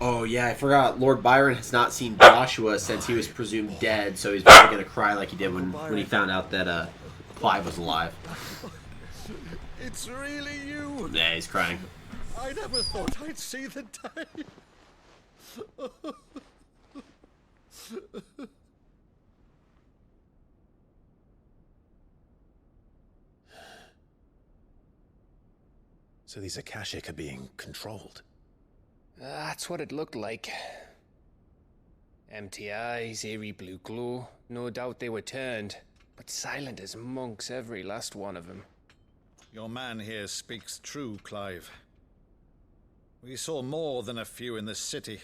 Oh, yeah, I forgot. Lord Byron has not seen Joshua since he was presumed dead, so he's probably going to cry like he did when he found out that Clive was alive. It's really you. Yeah, he's crying. I never thought I'd see the day. So these Akashic are being controlled. That's what it looked like. Empty eyes, eerie blue glow. No doubt they were turned, but silent as monks, every last one of them. Your man here speaks true, Clive. We saw more than a few in the city.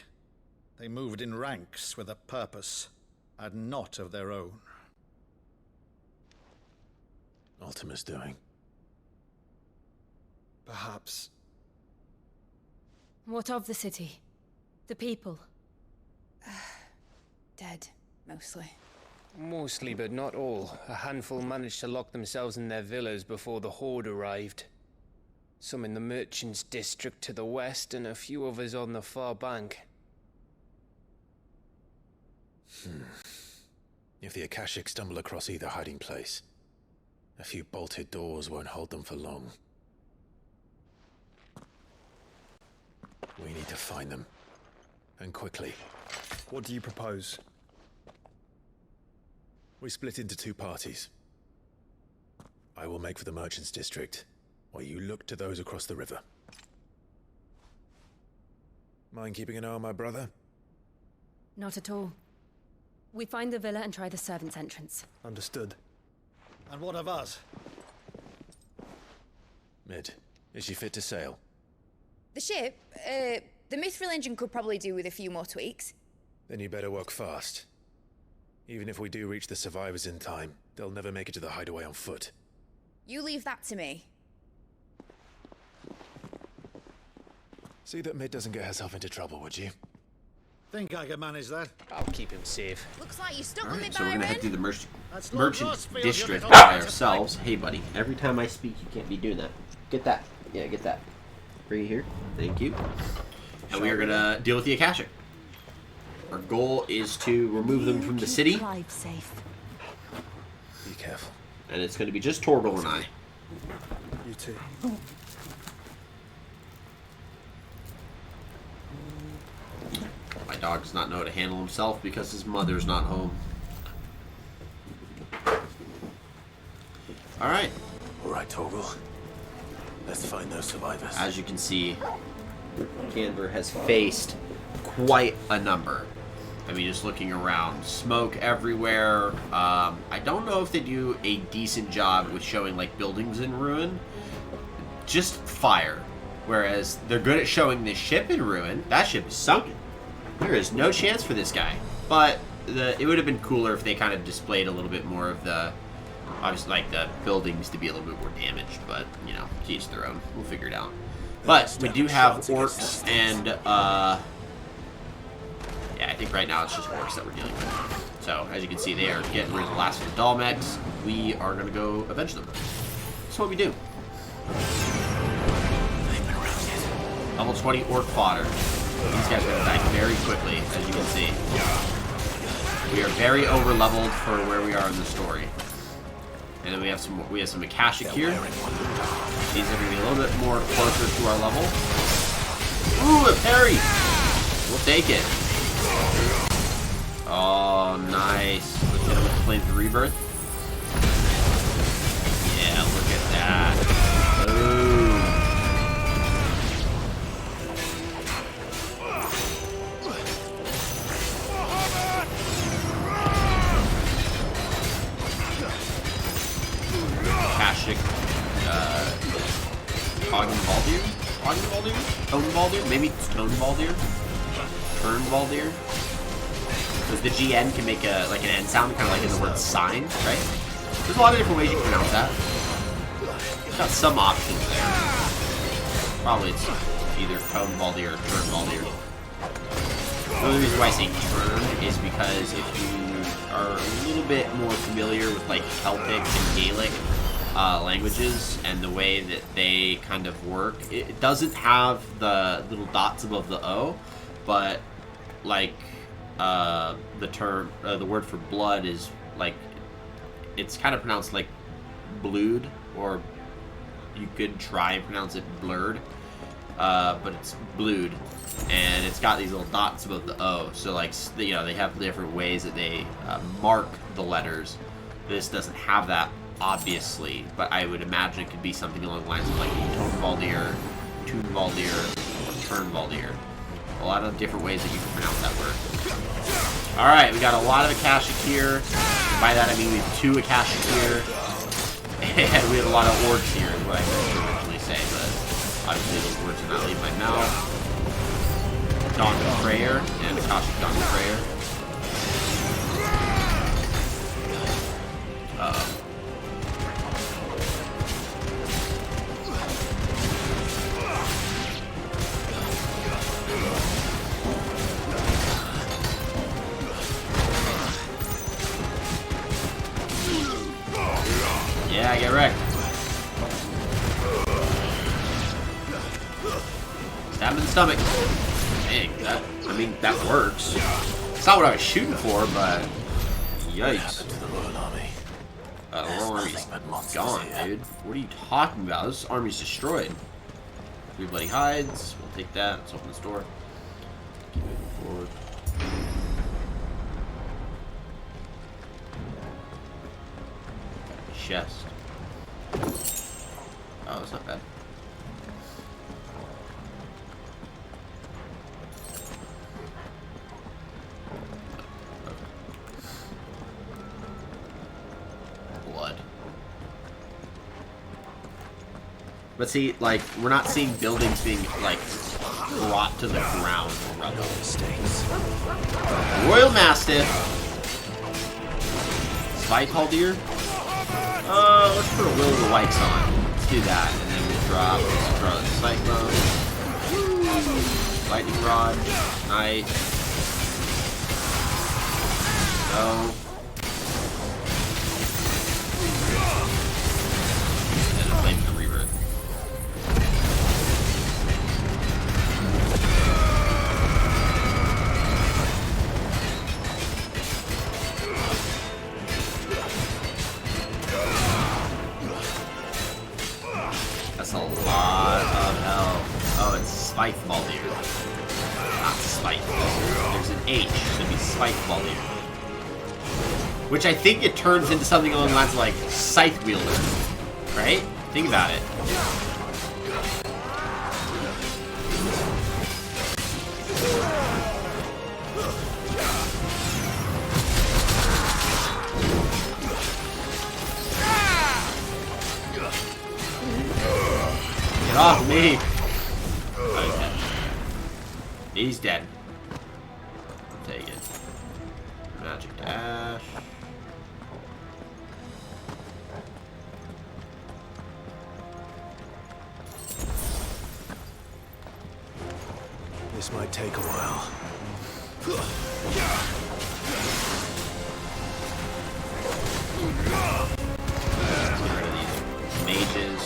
They moved in ranks with a purpose, and not of their own. Ultima's doing. Perhaps. What of the city? The people? Dead, mostly. Mostly, but not all. A handful managed to lock themselves in their villas before the Horde arrived. Some in the Merchants' District to the west, and a few others on the far bank. If the Akashic stumble across either hiding place, a few bolted doors won't hold them for long. We need to find them. And quickly. What do you propose? We split into two parties. I will make for the Merchants' District, while you look to those across the river. Mind keeping an eye on my brother? Not at all. We find the villa and try the servants' entrance. Understood. And what of us? Mid, is she fit to sail? The ship, the Mithril engine could probably do with a few more tweaks. Then you better work fast. Even if we do reach the survivors in time, they'll never make it to the hideaway on foot. You leave that to me. See that Mid doesn't get herself into trouble, would you? Think I can manage that? I'll keep him safe. Looks like you stuck All with right, me, so we're Byron. going to head through the That's Lord Merchant Rossfield, District you're by the ourselves. Hey, buddy, every time I speak, you can't be doing that. Get that. Yeah, get that. Right here. Thank you. And we are going to deal with the Akashic. Our goal is to remove them from the city. Clive safe. Be careful. And it's going to be just Torgal and I. You too. My dog does not know how to handle himself because his mother's not home. Alright. Alright, Torgal. Let's find those survivors. As you can see, Canberra has faced quite a number. I mean, just looking around, smoke everywhere. I don't know if they do a decent job with showing like buildings in ruin. Just fire. Whereas they're good at showing this ship in ruin. That ship is sunken. There is no chance for this guy. But it would have been cooler if they kind of displayed a little bit more of the, obviously, like the buildings to be a little bit more damaged. But you know, to each their own. We'll figure it out. But we do have orcs and yeah, I think right now it's just orcs that we're dealing with. So, as you can see, they are getting rid of the last of the Dalmex. We are going to go avenge them. That's what we do. Level 20 orc fodder. These guys are going to die very quickly, as you can see. We are very over-leveled for where we are in the story. And then we have some Akashic here. These are going to be a little bit more closer to our level. Ooh, a parry! We'll take it. Oh, nice. Let's hit him with Flame for Rebirth. Yeah, look at that. Boom. Akashic, Ogdenvaldir? Tonvaldir? Maybe it's Tonvaldir? Turnvaldir? Because the GN can make like an N sound, kind of like in the word sign, right? There's a lot of different ways you can pronounce that. Got some options there. Probably it's either Tonvaldir or Turnvaldir. The only reason why I say turn is because if you are a little bit more familiar with like Celtic and Gaelic languages and the way that they kind of work, it doesn't have the little dots above the O, but like the word for blood is like, it's kind of pronounced like blood, or you could try and pronounce it blurred, but it's blood, and it's got these little dots above the O. So like, you know, they have different ways that they mark the letters. This doesn't have that, obviously, but I would imagine it could be something along the lines of like Tonvaldir, Toonvaldir, or Turnvaldir. A lot of different ways that you can pronounce that word. Alright, we got a lot of Akashic here. By that I mean we have 2 Akashic here. And we have a lot of orcs here, is what I meant to originally say, but obviously those words did not leave my mouth. Dawn of Prayer, and Akashic Dawn of Prayer. Uh-oh. Yeah, I get wrecked. Stab him in the stomach. Dang, that works. It's not what I was shooting for, but yikes. The Royal Army's gone, dude. What are you talking about? This army's destroyed. 3 bloody hides. We'll take that. Let's open this door. Keep moving forward. Chest. Oh, that's not bad. Blood. But see, like, we're not seeing buildings being, like, brought to the ground. Royal Mastiff. Spitefaldir. Let's put a Will of the Lights on. Let's do that, and then we'll drop the Cyclone, Lightning Rod, Knight. No. And then Flame the Rebirth. That's a lot of health. Oh, it's Spitefaldir. Not Spitefaldir. There's an H, so it'd be Spitefaldir. Which I think it turns into something along the lines of like Scythe Wielder. Right? Think about it. Get off me! Oh, he's dead. He's dead. I'll take it. Magic Dash. This might take a while. Get rid of these mages.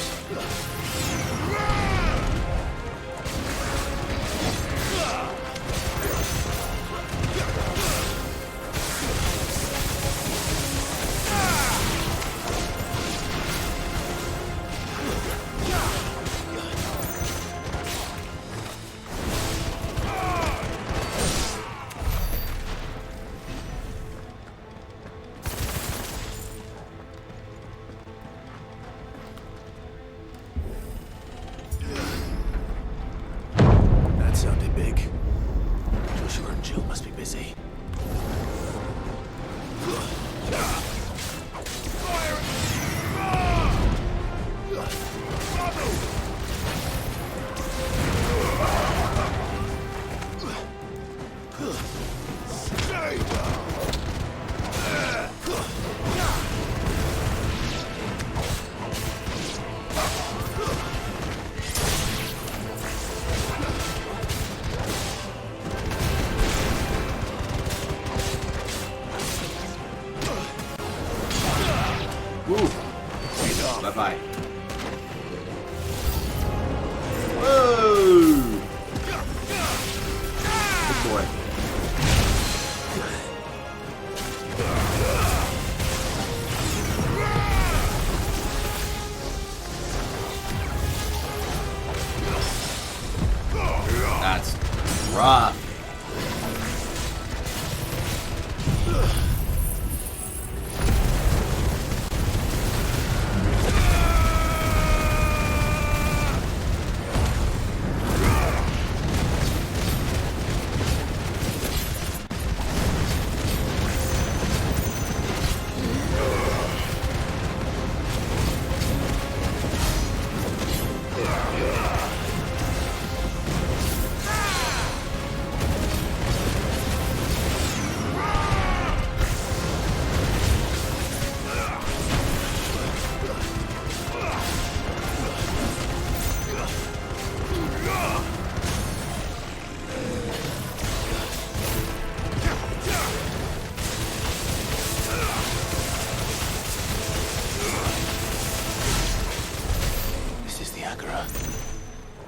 That sounded big. Joshua and Jill must be busy. Bye-bye. Whoa! rough.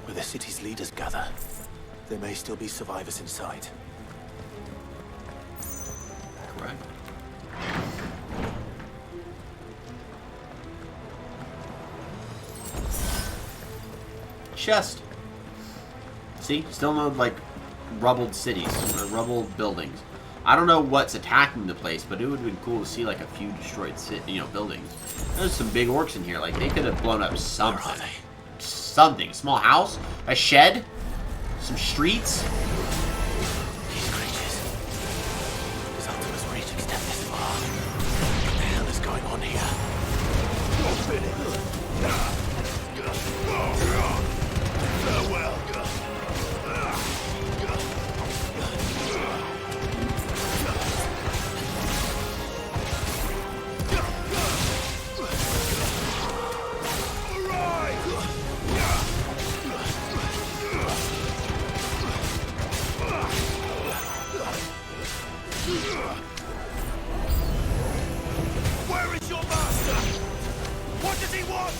Where the city's leaders gather. There may still be survivors inside. Correct. Chest. See? Still no, like, rubbled cities or rubbled buildings. I don't know what's attacking the place, but it would have been cool to see, like, a few destroyed buildings. There's some big orcs in here. Like, they could have blown up something. Where are they? Something. Small house? A shed? Some streets? These creatures. Does Ultima's reach extend this far? What the hell is going on here? Farewell. Where is your master? What does he want?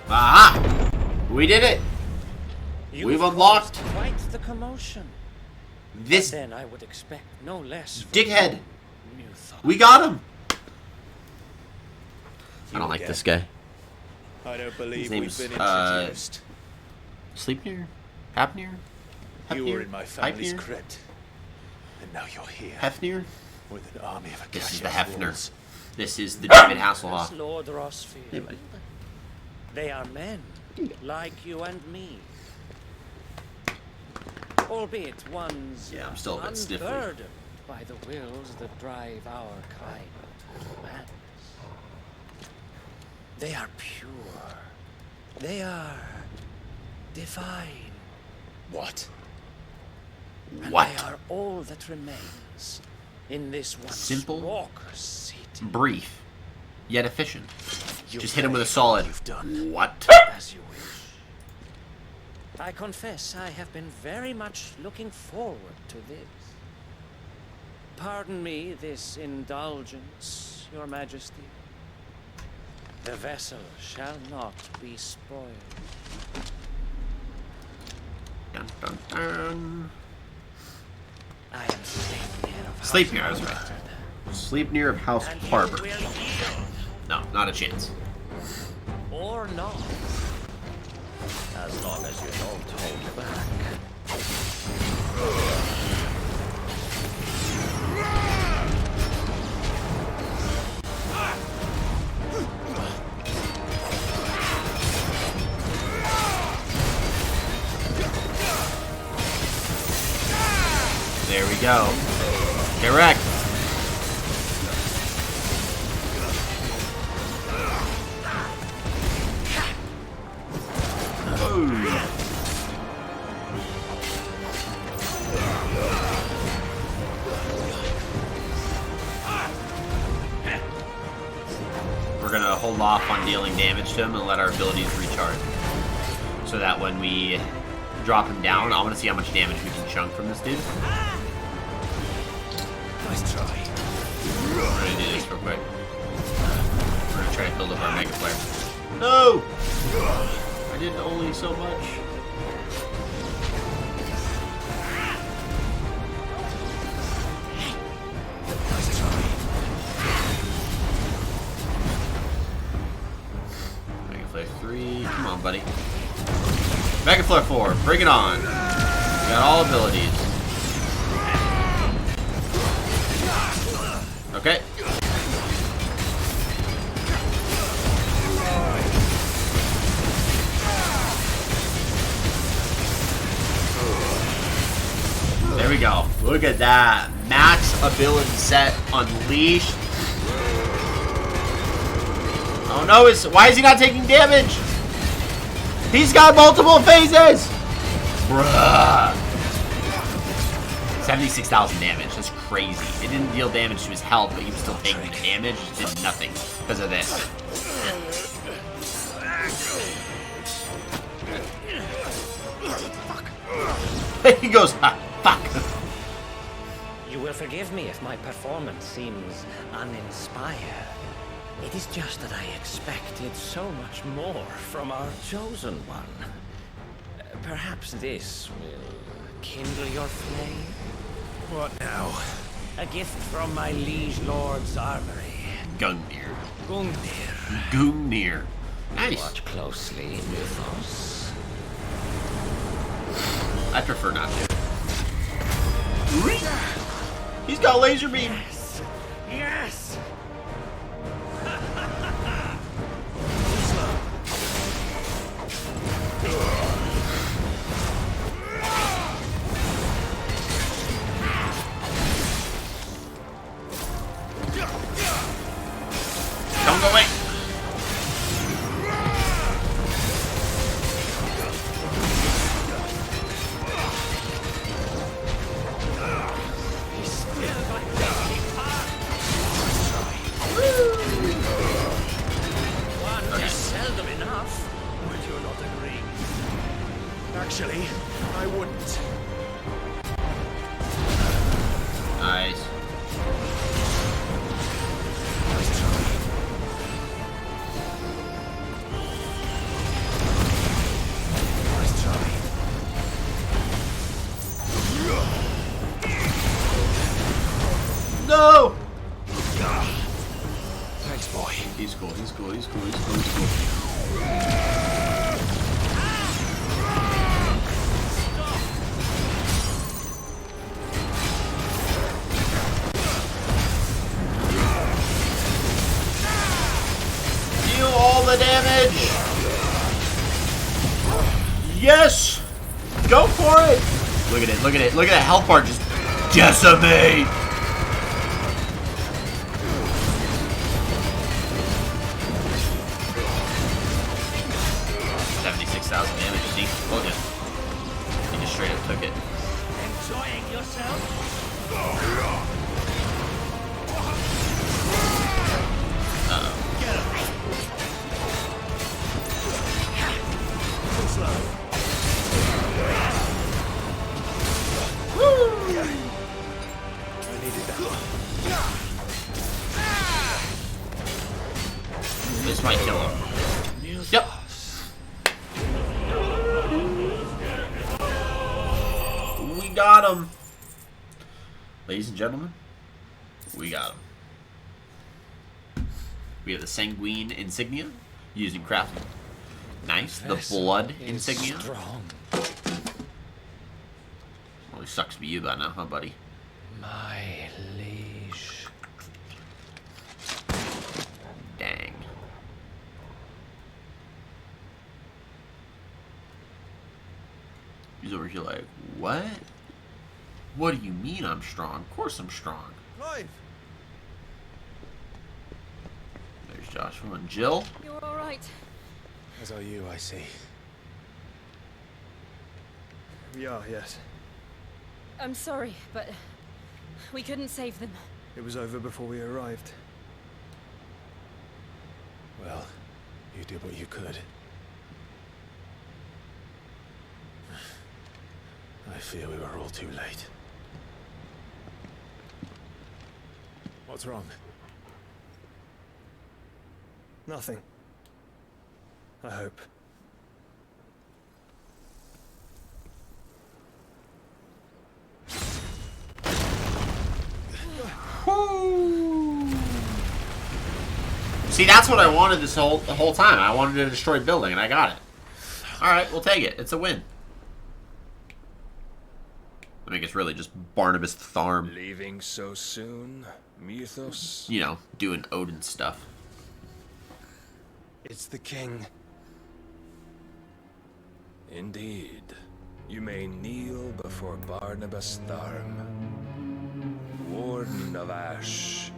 Aha! We did it! We've unlocked Quite the commotion. this But then I would expect no less. from dickhead. New thought. We got him! I don't like this guy. I don't believe His we've name's, been introduced. Sleipnir? Hapnir? You were in my family's Hypnir? crypt, and now you're here Hefnir? with an army of This is the Akashia's Hefner. wolves. This is the David Yes, Hasselhoff. Lord Rossfield. Hey, buddy. They are men, like you and me. Albeit ones Yeah, I'm still a bit stiff. unburdened by the wills that drive our kind to madness. They are pure. They are divine. What? And What? they are all that remains in this once Simple, raucous city. brief, yet efficient. You're Just hit him with a very solid. You've done. What? As you wish. I confess I have been very much looking forward to this. Pardon me this indulgence, Your Majesty. The vessel shall not be spoiled. Dun, dun, dun. I am Sleipnir of House Sleipnir, I was right. Amsterdam. Sleipnir of House And you Harbor. will yield, No, not a chance. or not. As long as you don't hold back. There we go. Correct. We're gonna hold off on dealing damage to him and let our abilities recharge. So that when we drop him down, I want to see how much damage we can chunk from this dude. Nice try. We're gonna do this real quick. We're gonna try to build up our Mega Flare. No! I did only so much. Nice try. Mega Flare 3. Come on, buddy. Mega Flare 4. Bring it on. We got all abilities. Okay. There we go. Look at that. Max ability set unleashed. Oh no, why is he not taking damage? He's got multiple phases! Bruh. 76,000 damage. That's crazy. It didn't deal damage to his health, but he was still taking the damage. It did nothing because of this. Fuck. He goes, ah, fuck. You will forgive me if my performance seems uninspired. It is just that I expected so much more from our chosen one. Perhaps this will kindle your flame? What now? A gift from my liege lord's armory. Gungnir. Gungnir. Gungnir. Nice. Watch closely, Mythos. I prefer not to. He's got laser beam. Yes. Yes. Don't go away. One is seldom enough. Would you not agree? Actually, I wouldn't. Nice. Nice try. Nice try. No! Thanks, boy. He's cool, he's cool, he's cool, he's cool, he's cool. Deal all the damage! Yes! Go for it! Look at it, look at it, look at that health bar just decimate! Damage, see? Look at it. He just straight up took it. Enjoying yourself? Uh-oh. Get him. Too slow. Woo! I needed that. This might kill him. Yep. We got him. Ladies and gentlemen, we got him. We have the Sanguine insignia using crafting. Nice. The blood insignia. Strong. Well, it sucks to be you by now, huh, buddy? My liege. Dang. He's over here like, what? What do you mean I'm strong? Of course I'm strong. Clive! There's Joshua and Jill. You're all right. As are you, I see. We are, yes. I'm sorry, but we couldn't save them. It was over before we arrived. Well, you did what you could. I fear we were all too late. What's wrong? Nothing. I hope. See, that's what I wanted the whole time. I wanted to destroy building, and I got it. Alright, we'll take it. It's a win. I think it's really just Barnabas Tharm. Leaving so soon, Mythos? You know, doing Odin stuff. It's the king. Indeed. You may kneel before Barnabas Tharm, Warden of Ash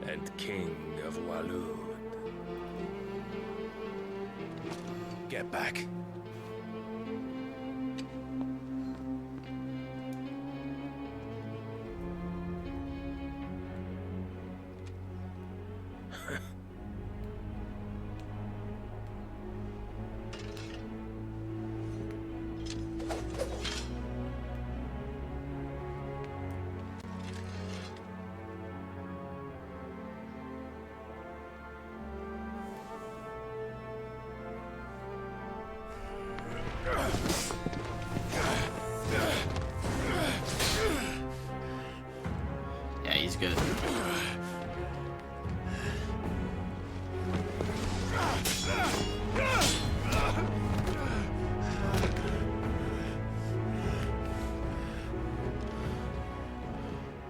and King of Walud. Get back. Yeah, he's good.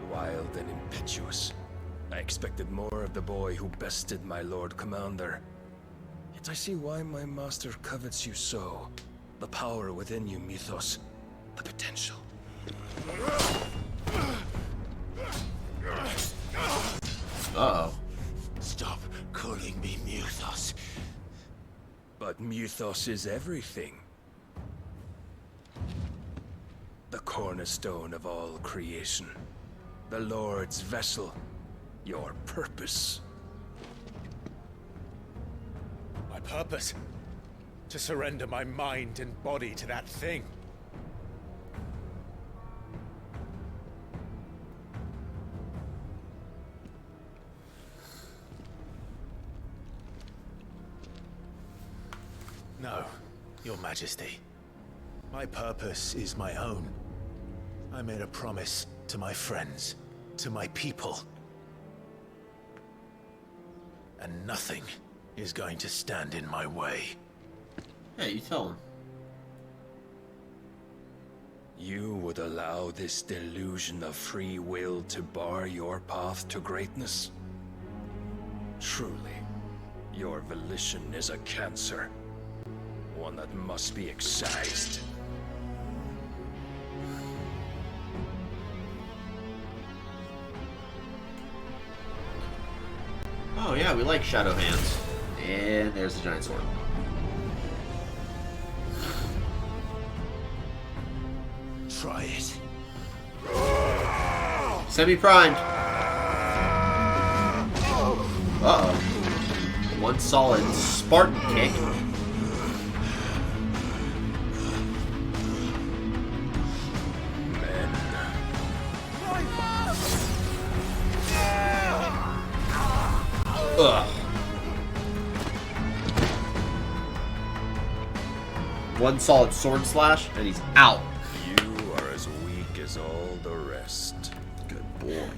Wild and impetuous. I expected more of the boy who bested my Lord Commander. Yet I see why my master covets you so. The power within you, Mythos. The potential. Uh-oh. Stop calling me Mythos. But Mythos is everything. The cornerstone of all creation. The Lord's vessel. Your purpose. My purpose? To surrender my mind and body to that thing. No, Your Majesty. My purpose is my own. I made a promise to my friends, to my people. And nothing is going to stand in my way. Hey, you tell him. You would allow this delusion of free will to bar your path to greatness? Truly, your volition is a cancer. One that must be excised. Oh yeah, we like shadow hands. And there's the giant sword. Try it. Semi-primed. Uh-oh. One solid Spartan kick. Ugh. One solid sword slash, and he's out. You are as weak as all the rest. Good boy.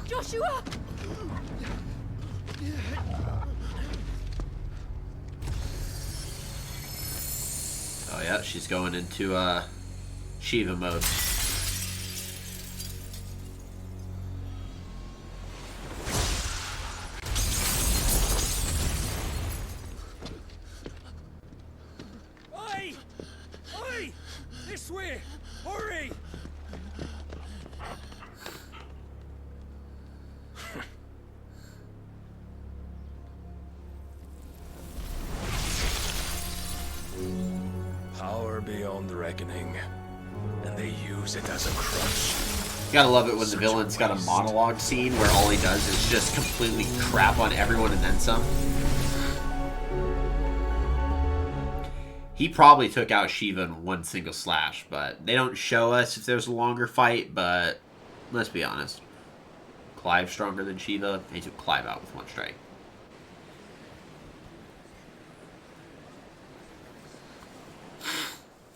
Joshua! Oh yeah, she's going into Shiva mode. Oi! Oi! This way! Hurry! Power beyond reckoning, and they use it as a crutch. You gotta love it when the villain's got a monologue scene where all he does is just completely crap on everyone and then some. He probably took out Shiva in one single slash, but they don't show us if there's a longer fight, but let's be honest. Clive stronger than Shiva. He took Clive out with one strike.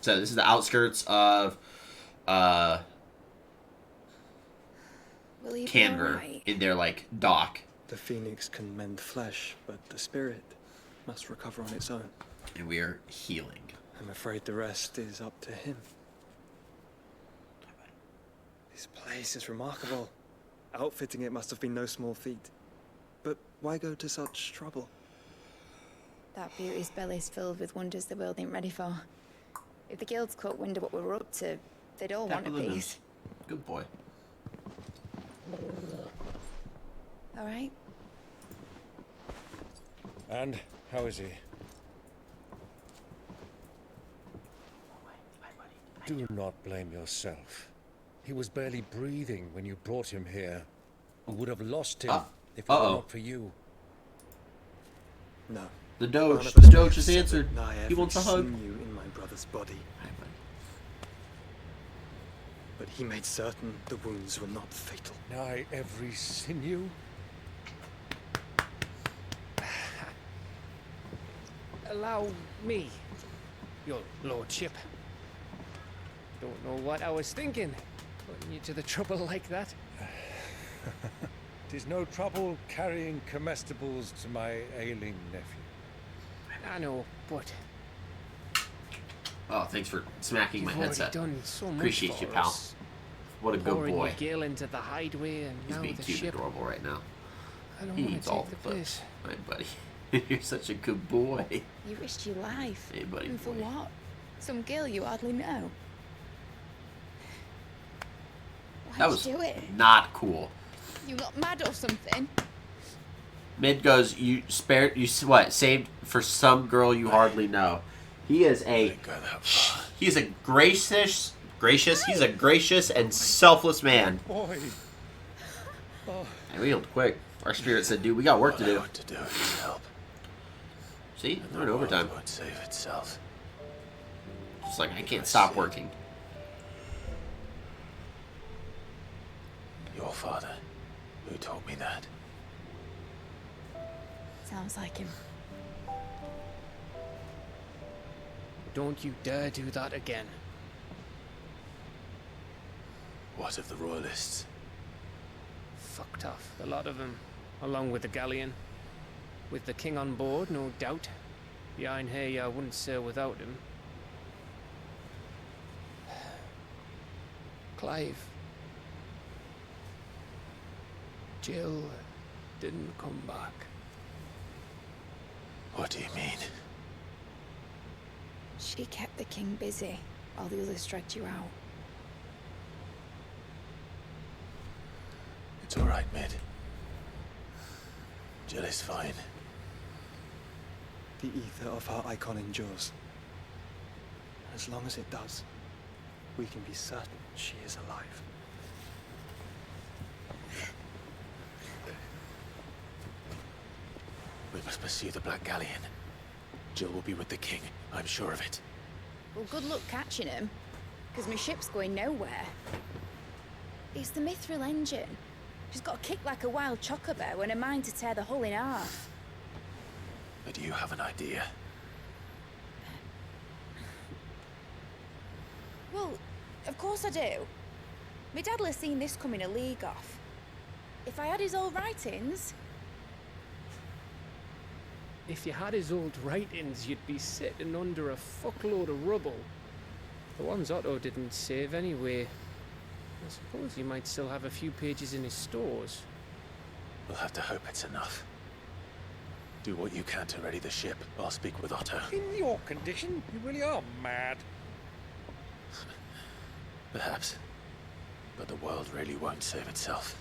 So this is the outskirts of Will you be Canver alright? in their like dock. The phoenix can mend flesh, but the spirit must recover on its own. And we are healing. I'm afraid the rest is up to him. This place is remarkable. Outfitting it must have been no small feat. But why go to such trouble? That beauty's belly's filled with wonders the world ain't ready for. If the guilds caught wind of what we're up to, they'd all want a piece. Good boy. All right. And how is he? Do not blame yourself. He was barely breathing when you brought him here. We would have lost him if it were not for you. No. The Doge has answered. He wants a hug. You in my brother's body. But he made certain the wounds were not fatal. Nigh every sinew? Allow me, your lordship. Don't know what I was thinking, putting you to the trouble like that. 'Tis no trouble carrying comestibles to my ailing nephew. I know, but Oh, thanks for smacking my you've already headset. done so much Appreciate for you, pal. us. What a good Pouring boy. your gale into the hideaway and He's now being the cute and ship. adorable right now. I don't He want needs to all take the the clips. place. Hi, buddy. You're such a good boy. You risked your life. Hey, buddy. And for boy. what? Some girl you hardly know. Why'd That was you do it? not cool. You got mad or something? Mid goes, you saved for some girl you hardly know. He is a he's a gracious and selfless man. Boy. Oh. And we healed quick. Our spirit said, dude, we got work to do. What to do is help. See? We're in overtime. It won't save itself. It's like I can't stop working. Your father, who taught me that. Sounds like him. Don't you dare do that again. What of the royalists? Fucked off, a lot of them, along with the galleon. With the king on board, no doubt. Behind here, I wouldn't sail without him. Clive. Jill didn't come back. What do you mean? She kept the king busy while the others dragged you out. It's all right, Mid. Jill is fine. The ether of her icon endures. As long as it does, we can be certain she is alive. We must pursue the Black Galleon. Jill will be with the king, I'm sure of it. Well, good luck catching him, because my ship's going nowhere. It's the Mithril engine. She's got a kick like a wild chocobo and a mind to tear the hull in half. But you have an idea. Well, of course I do. My dad'll have seen this coming a league off. If I had his old writings... If you had his old writings, you'd be sitting under a fuckload of rubble. The ones Otto didn't save anyway. I suppose you might still have a few pages in his stores. We'll have to hope it's enough. Do what you can to ready the ship. I'll speak with Otto. In your condition, you really are mad. Perhaps. But the world really won't save itself.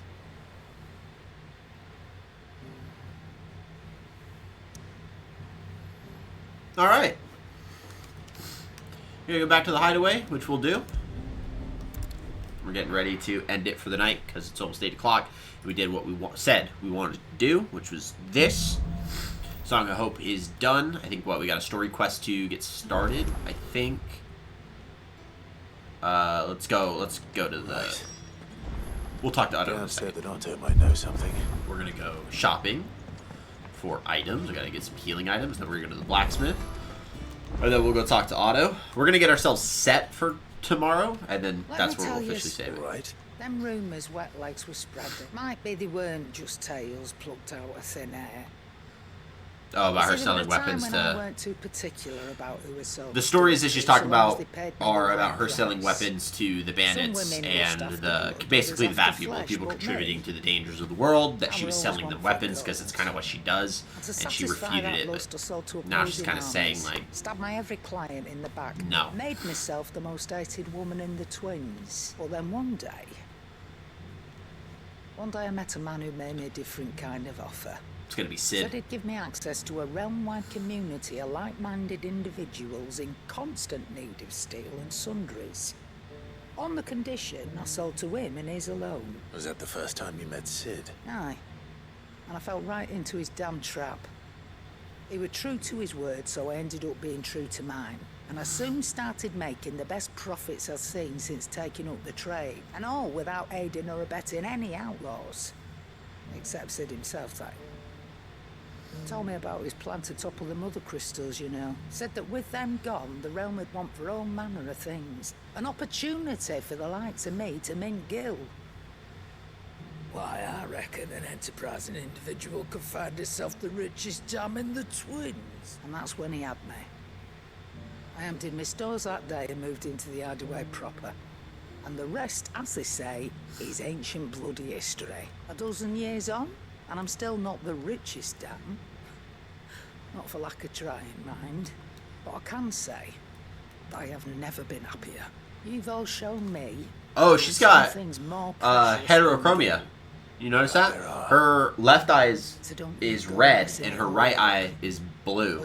All right. We're going to go back to the hideaway, which we'll do. We're getting ready to end it for the night because it's almost 8 o'clock. We did what we said we wanted to do, which was this. Song of Hope is done. I think, we got a story quest to get started, I think. Let's go to the... We'll talk to Otto. Dad said that Otto might know something. We're gonna go shopping for items. We gotta get some healing items. Then we're gonna go to the blacksmith. And then we'll go talk to Otto. We're gonna get ourselves set for tomorrow, and then that's where we'll officially save it. Right. Them rumours wet legs were spreading. Might be they weren't just tales plucked out of thin air. Oh, about her selling weapons I to... weren't too particular about who was sold. The stories that she's talking about are the about her right selling price. weapons to the bandits Some women and will stuff the the blood, basically the others bad after people, flesh, people but contributing me, to the dangers of the world, that I she will was always selling want them for weapons gold. because it's kind of what she does, To and she satisfy refuted that it, lust I but sold to now she's opposing kind of saying, armies. like, Stabbed my every client in the back. No. Made myself the most hated woman in the twins. But then one day I met a man who made me a different kind of offer. it's going to be Said Sid. he'd give me access to a realm-wide community of like-minded individuals in constant need of steel and sundries. On the condition I sold to him and his alone. Was that the first time you met Sid? Aye. And I fell right into his damn trap. He was true to his word, so I ended up being true to mine. And I soon started making the best profits I've seen since taking up the trade. And all without aiding or abetting any outlaws. Except Sid himself, that. Told me about his plan to topple the mother crystals, you know. Said that with them gone, the realm would want for all manner of things. An opportunity for the likes of me to mint gil. Why, I reckon an enterprising individual could find himself the richest dam in the twins. And that's when he had me. I emptied my stores that day and moved into the hideaway proper. And the rest, as they say, is ancient bloody history. A dozen years on, and I'm still not the richest dam. Not for lack of trying, mind. But I can say that I have never been happier. You've all shown me. Oh, she's got things more precious heterochromia. You notice that? Her left eye is red and her right eye is blue.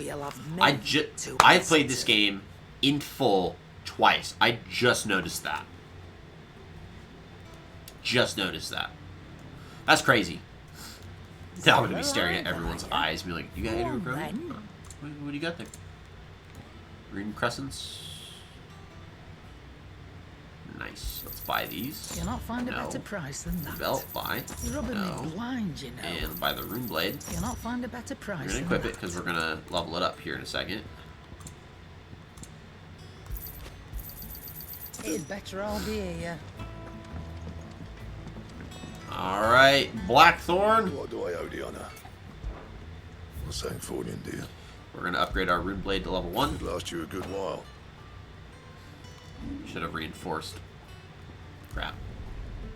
I played this game in full twice. I just noticed that. Just noticed that. That's crazy. Now I'm gonna be staring at everyone's eyes and be like, "You got heterochromia? What do you got there? Green crescents? Nice. Let's buy these. You'll not find a better price than that. Belt, buy. You're rubbing me blind, you know. And buy the rune blade. You'll not find a better price We're gonna than equip that. it because we're gonna level it up here in a second. It'd better all be here. Alright, Blackthorn. What do I owe the honor? What's saying for you, dear? We're gonna upgrade our rune blade to level 1. It'll last you a good while. Should have reinforced. Crap.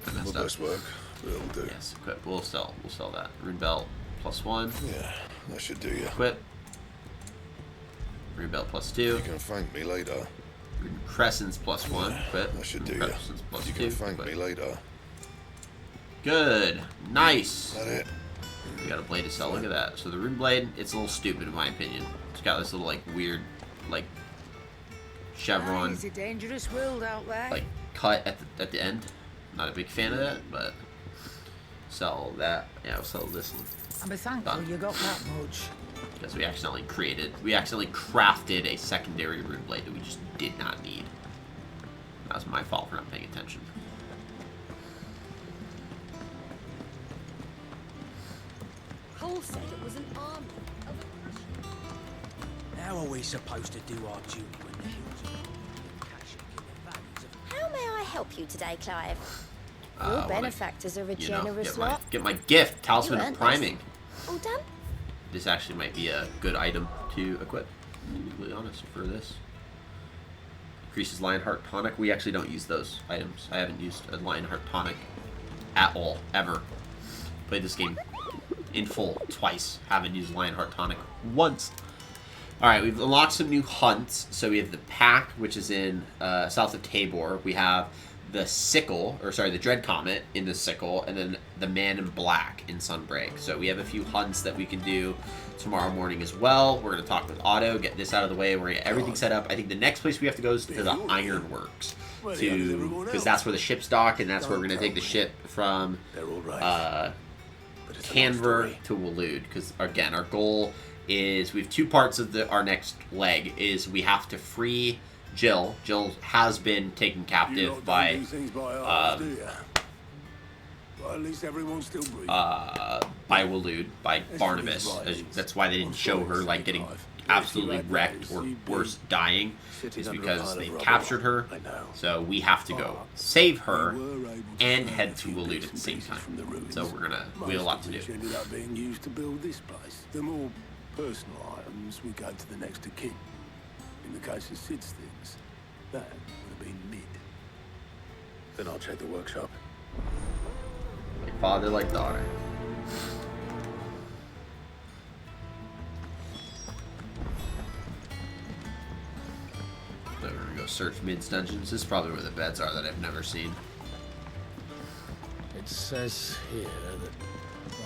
I messed The up. best work, but it'll do. Yes, equip. We'll sell that. Rune belt +1. Yeah, that should do you. Equip. Rune belt +2. You can thank me later. Rune crescents +1. Yeah, Equip. that should do Rune you. crescents +2. You can thank Equip. me later. Good. Nice. That it? We got a blade to sell. Look at that. So the rune blade, it's a little stupid in my opinion. It's got this little like weird, like chevron, It's a dangerous world out there. like cut at the end. Not a big fan of that, but sell that. Yeah, we'll sell this one I'll be thankful you got that much. because we accidentally crafted a secondary rune blade that we just did not need. That was my fault for not paying attention. Cole said it was an army of How are we supposed to do our duty when the hills are catching in the valleys of... How may I help you today, Clive? I Your wanna, benefactors are a you know, generous get my, lot. get my gift, Talisman You of earned Priming. All done? This actually might be a good item to equip, to be completely honest, for this. Increases Lionheart Tonic. We actually don't use those items. I haven't used a Lionheart Tonic at all, ever. Played this game in full twice. Haven't used Lionheart Tonic once. Alright, we've unlocked some new hunts. So we have the Pack, which is in south of Tabor. We have the Sickle, or sorry, the Dread Comet in the Sickle, and then the Man in Black in Sunbreak. So we have a few hunts that we can do tomorrow morning as well. We're going to talk with Otto, get this out of the way. We're going to get everything set up. I think the next place we have to go is to the Ironworks, because that's where the ship's docked, and that's where we're going to take the ship from Canver to Waloed. Because, again, our goal is, we have two parts of our next leg, is we have to free Jill. Jill has been taken captive by Well, at least everyone's still breathing. By Waloed, by Barnabas. That's why they didn't show her like getting absolutely wrecked or worse, dying, is because they captured her. So we have to go save her and head to Waloed at the same time. So we have a lot to do. Ended up being used to build this place. The more personal items we go to the next of kin. In the case of Sid's things, that would have been mid. Then I'll check the workshop. Like father, like daughter. So we're gonna go search Mid's dungeons. This is probably where the beds are that I've never seen. It says here that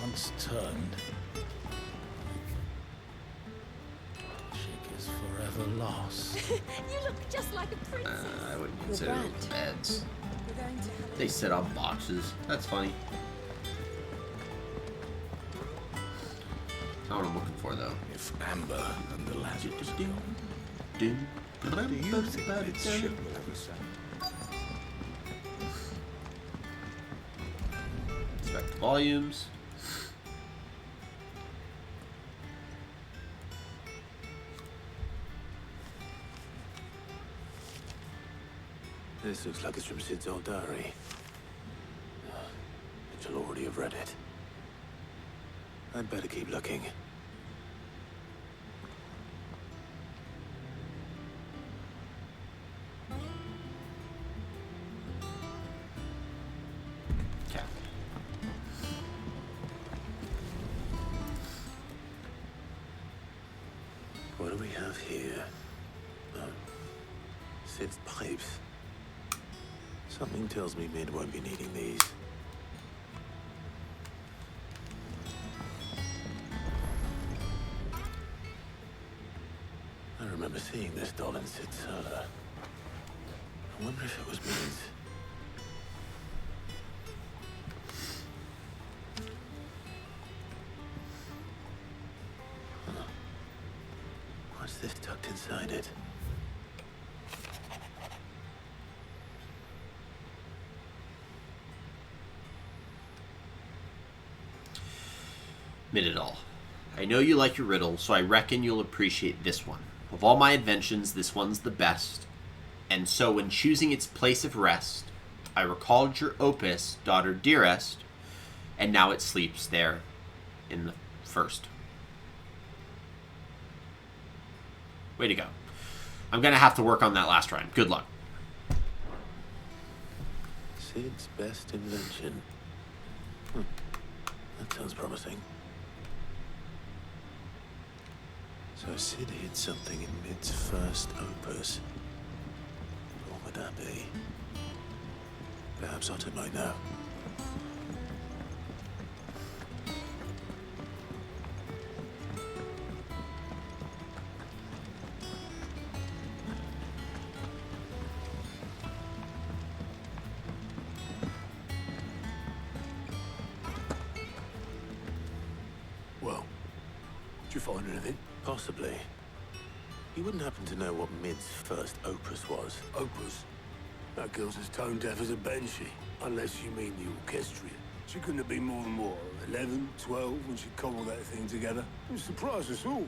once turned, chick is forever lost. You look just like a princess. I wouldn't consider them beds. They sit on boxes. That's funny. That's not what I'm looking for, though. If Amber and the Lazarus are gone, do you think its ship will ever sail? Inspect the volumes. This looks like it's from Sid's old diary. She'll already have read it. I'd better keep looking. Okay. What do we have here? Sid's pipes. Something tells me Mid won't be needing these. I remember seeing this doll in Sid's cellar. I wonder if it was Mid's. Huh. What's this tucked inside it? Mid it all. I know you like your riddle, so I reckon you'll appreciate this one. Of all my inventions, this one's the best. And so when choosing its place of rest, I recalled your opus, daughter dearest, and now it sleeps there in the first. Way to go. I'm going to have to work on that last rhyme. Good luck. Sid's best invention. That sounds promising. So Sid hid something in Mid's first opus. What would that be? Perhaps Otto might know. Well, did you find anything? Possibly. You wouldn't happen to know what Mid's first opus was? Opus? That girl's as tone deaf as a banshee. Unless you mean the orchestrion. She couldn't have been more than what, 11, 12 when she cobbled that thing together? It surprised us all.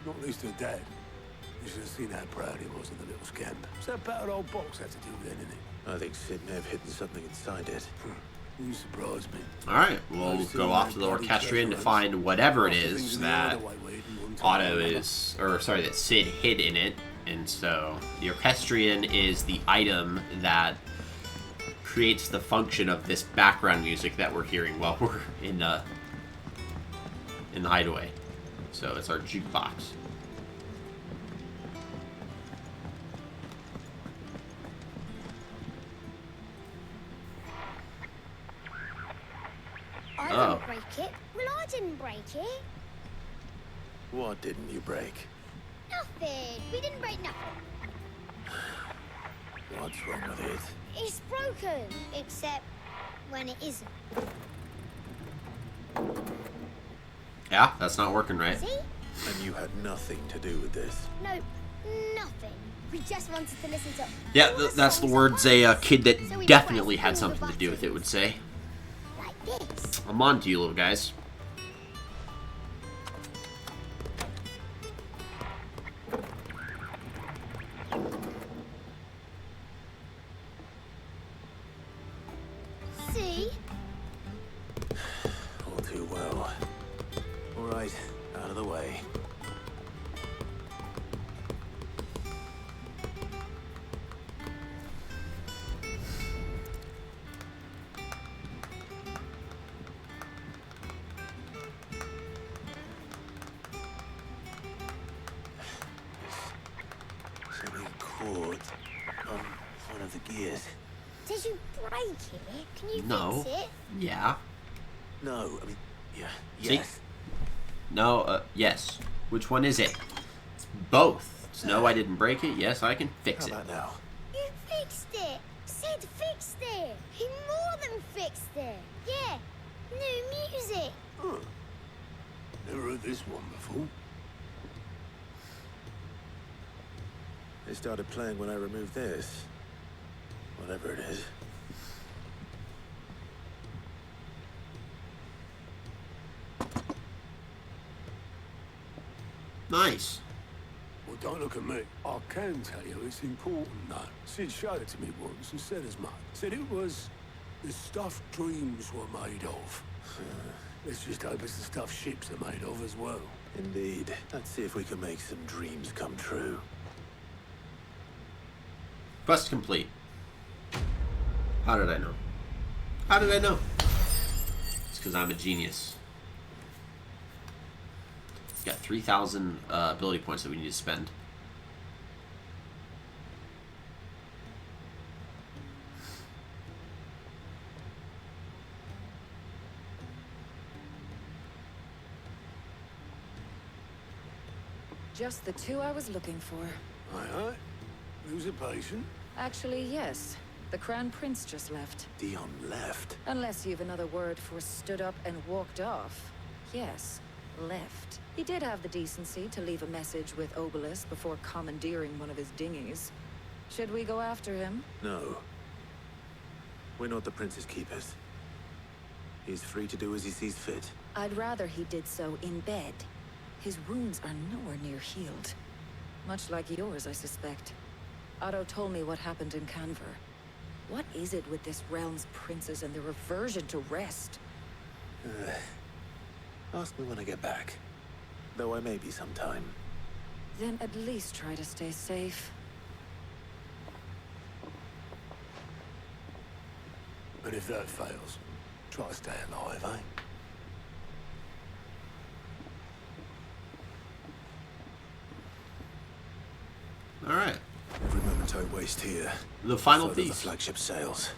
Not least her dad. You should have seen how proud he was of the little scamp. What's that battered old box have to do with anything? I think Sid may have hidden something inside it. You surprised me. Alright, we'll go off to the orchestrion to find whatever it is that Otto is, or sorry, that Sid hid in it. And so the orchestrion is the item that creates the function of this background music that we're hearing while we're in the hideaway. So it's our jukebox. I didn't break it. Well, I didn't break it. What didn't you break? Nothing. We didn't break nothing. What's wrong with it? It's broken. Except when it isn't. Yeah, that's not working right. See? And you had nothing to do with this? No, nothing. We just wanted to listen to... Yeah, that's the words a kid that definitely had something to do with it would say. Like this. I'm on to you, little guys. See? All too well. All right, out of the way. Cord on one of the gears. Did you break it? Can you No. fix it? Yeah. No, I mean, yeah, See? yes. No, yes. Which one is it? It's both. It's no, I didn't break it. Yes, I can fix it. How about now? You fixed it. Sid fixed it. He more than fixed it. Yeah. New music. Huh. Never heard this one before. It started playing when I removed this. Whatever it is. Nice. Well, don't look at me. I can tell you it's important, though. Sid showed it to me once and said as much. Said it was the stuff dreams were made of. Let's just hope it's the stuff ships are made of as well. Indeed. Let's see if we can make some dreams come true. Quest complete. How did I know? How did I know? It's because I'm a genius. It's got 3,000 ability points that we need to spend. Just the two I was looking for. Aye, aye. Who's a patient? Actually, yes. The Crown Prince just left. Dion left? Unless you've another word for stood up and walked off. Yes, left. He did have the decency to leave a message with Obelisk before commandeering one of his dinghies. Should we go after him? No. We're not the Prince's keepers. He's free to do as he sees fit. I'd rather he did so in bed. His wounds are nowhere near healed. Much like yours, I suspect. Otto told me what happened in Canver. What is it with this realm's princes and their aversion to rest? Ask me when I get back. Though I may be sometime. Then at least try to stay safe. And if that fails, try to stay alive, eh? Alright. Every moment I waste here. The final further piece. The flagship sails.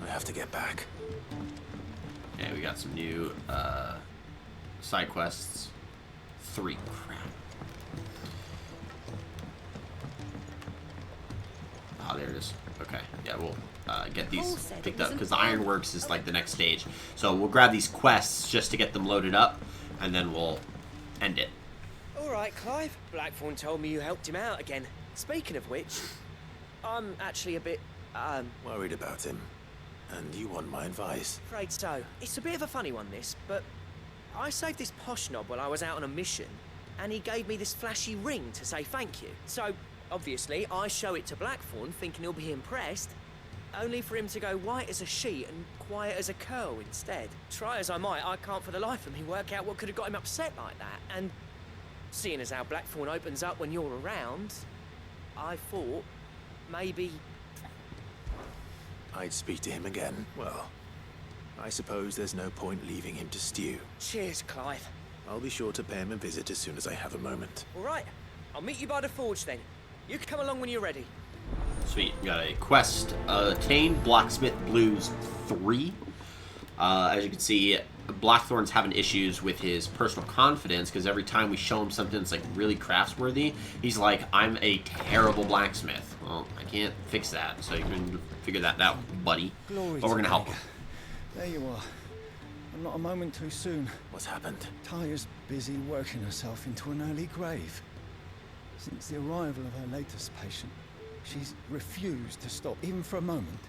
I have to get back. Yeah, we got some new side quests. 3. Crap. Ah, there it is. Okay. Yeah, we'll get these picked up because the Ironworks is like the next stage. So we'll grab these quests just to get them loaded up, and then we'll end it. All right, Clive. Blackthorn told me you helped him out again. Speaking of which, I'm actually a bit, Worried about him. And you want my advice. afraid so. It's a bit of a funny one, this, but I saved this posh knob while I was out on a mission, and he gave me this flashy ring to say thank you. So, obviously, I show it to Blackthorn, thinking he'll be impressed, only for him to go white as a sheet and quiet as a curl instead. Try as I might, I can't for the life of me work out what could have got him upset like that, and seeing as how Blackthorn opens up when you're around, I thought maybe... I'd speak to him again. Well, I suppose there's no point leaving him to stew. Cheers, Clive. I'll be sure to pay him a visit as soon as I have a moment. All right, I'll meet you by the forge then. You can come along when you're ready. Sweet. We got a quest. Attain Blacksmith Blues 3. As you can see, Blackthorn's having issues with his personal confidence because every time we show him something that's like really craftsworthy, he's like, I'm a terrible blacksmith. Well, I can't fix that, so you can figure that out, buddy. Glory But we're gonna to help Vega. him. There you are. I'm not a moment too soon. What's happened? Tyre's busy working herself into an early grave. Since the arrival of her latest patient, she's refused to stop, even for a moment.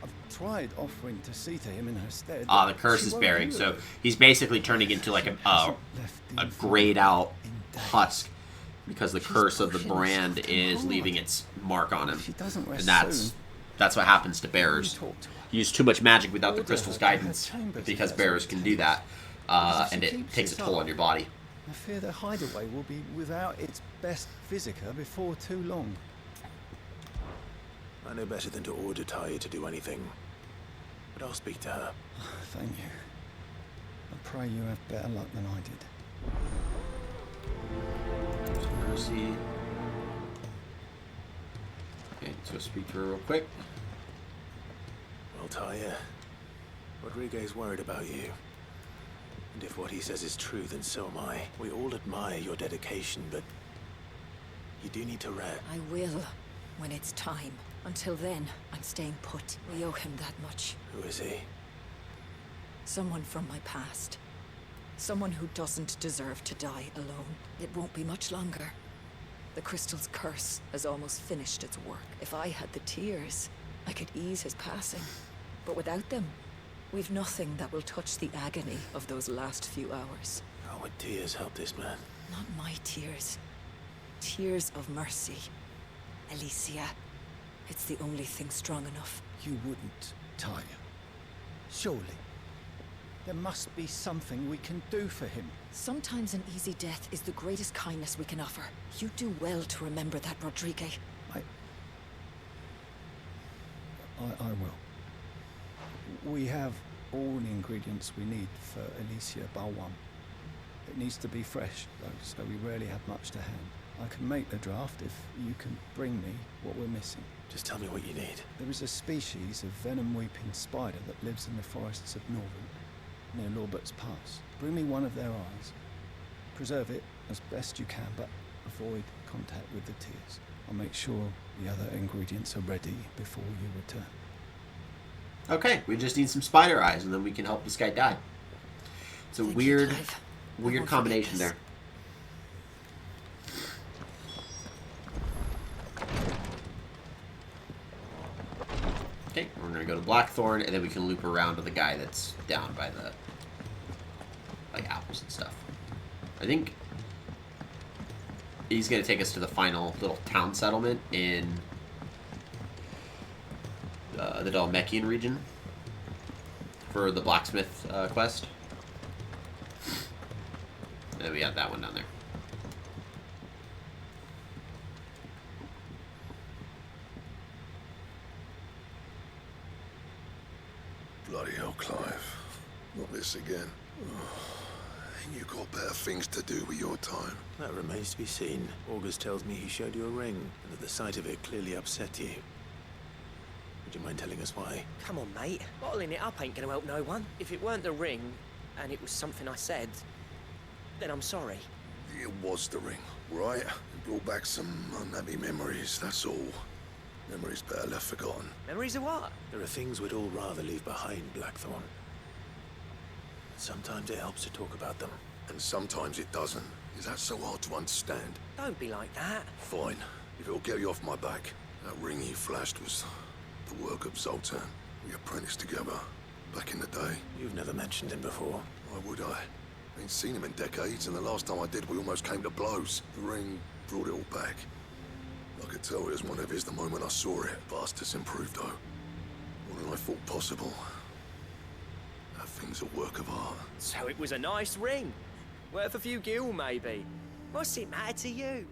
I've tried offering to see to him in her stead. The curse is bearing. So he's basically turning into like a grayed out husk because the curse of the brand is leaving its mark on him. And that's what happens to bearers. You use too much magic without the crystal's guidance, because bearers can do that, and it takes a toll on your body. I fear the hideaway will be without its best physica before too long. I know better than to order Taya to do anything, but I'll speak to her. Thank you. I pray you have better luck than I did. Mercy. Okay, so speak to her real quick. Well, Taya, Rodriguez worried about you. And if what he says is true, then so am I. We all admire your dedication, but you do need to rest. I will, when it's time. Until then, I'm staying put. We owe him that much. Who is he? Someone from my past. Someone who doesn't deserve to die alone. It won't be much longer. The crystal's curse has almost finished its work. If I had the tears, I could ease his passing. But without them, we've nothing that will touch the agony of those last few hours. How would tears help this man? Not my tears. Tears of mercy. Alicia. It's the only thing strong enough. You wouldn't, Taya. Surely. There must be something we can do for him. Sometimes an easy death is the greatest kindness we can offer. You do well to remember that, Rodriguez. I will. We have all the ingredients we need for Alicia Balwan. It needs to be fresh, though, so we rarely have much to hand. I can make the draft if you can bring me what we're missing. Just tell me what you need. There is a species of venom-weeping spider that lives in the forests of Northern, near Lorbert's Pass. Bring me one of their eyes. Preserve it as best you can, but avoid contact with the tears. I'll make sure the other ingredients are ready before you return. Okay, we just need some spider eyes, and then we can help this guy die. It's a weird combination there. Okay, we're gonna go to Blackthorn, and then we can loop around to the guy that's down by the apples and stuff. I think he's gonna take us to the final little town settlement in the Dalmekian region for the blacksmith quest. And we have that one down there. Bloody hell, Clive. Not this again. Ain't you got better things to do with your time? That remains to be seen. August tells me he showed you a ring, and that the sight of it clearly upset you. Would you mind telling us why? Come on, mate. Bottling it up ain't gonna help no one. If it weren't the ring, and it was something I said, then I'm sorry. It was the ring, right? It brought back some unhappy memories, that's all. Memories better left forgotten. Memories of what? There are things we'd all rather leave behind, Blackthorn. Sometimes it helps to talk about them. And sometimes it doesn't. Is that so hard to understand? Don't be like that. Fine. If it'll get you off my back. That ring you flashed was the work of Zoltan. We apprenticed together. Back in the day. You've never mentioned him before. Why would I? Ain't seen him in decades, and the last time I did, we almost came to blows. The ring brought it all back. I could tell it was one of his the moment I saw it. Vast's improved, though. More than I thought possible. That thing's a work of art. So it was a nice ring. Worth a few gil, maybe. What's it matter to you?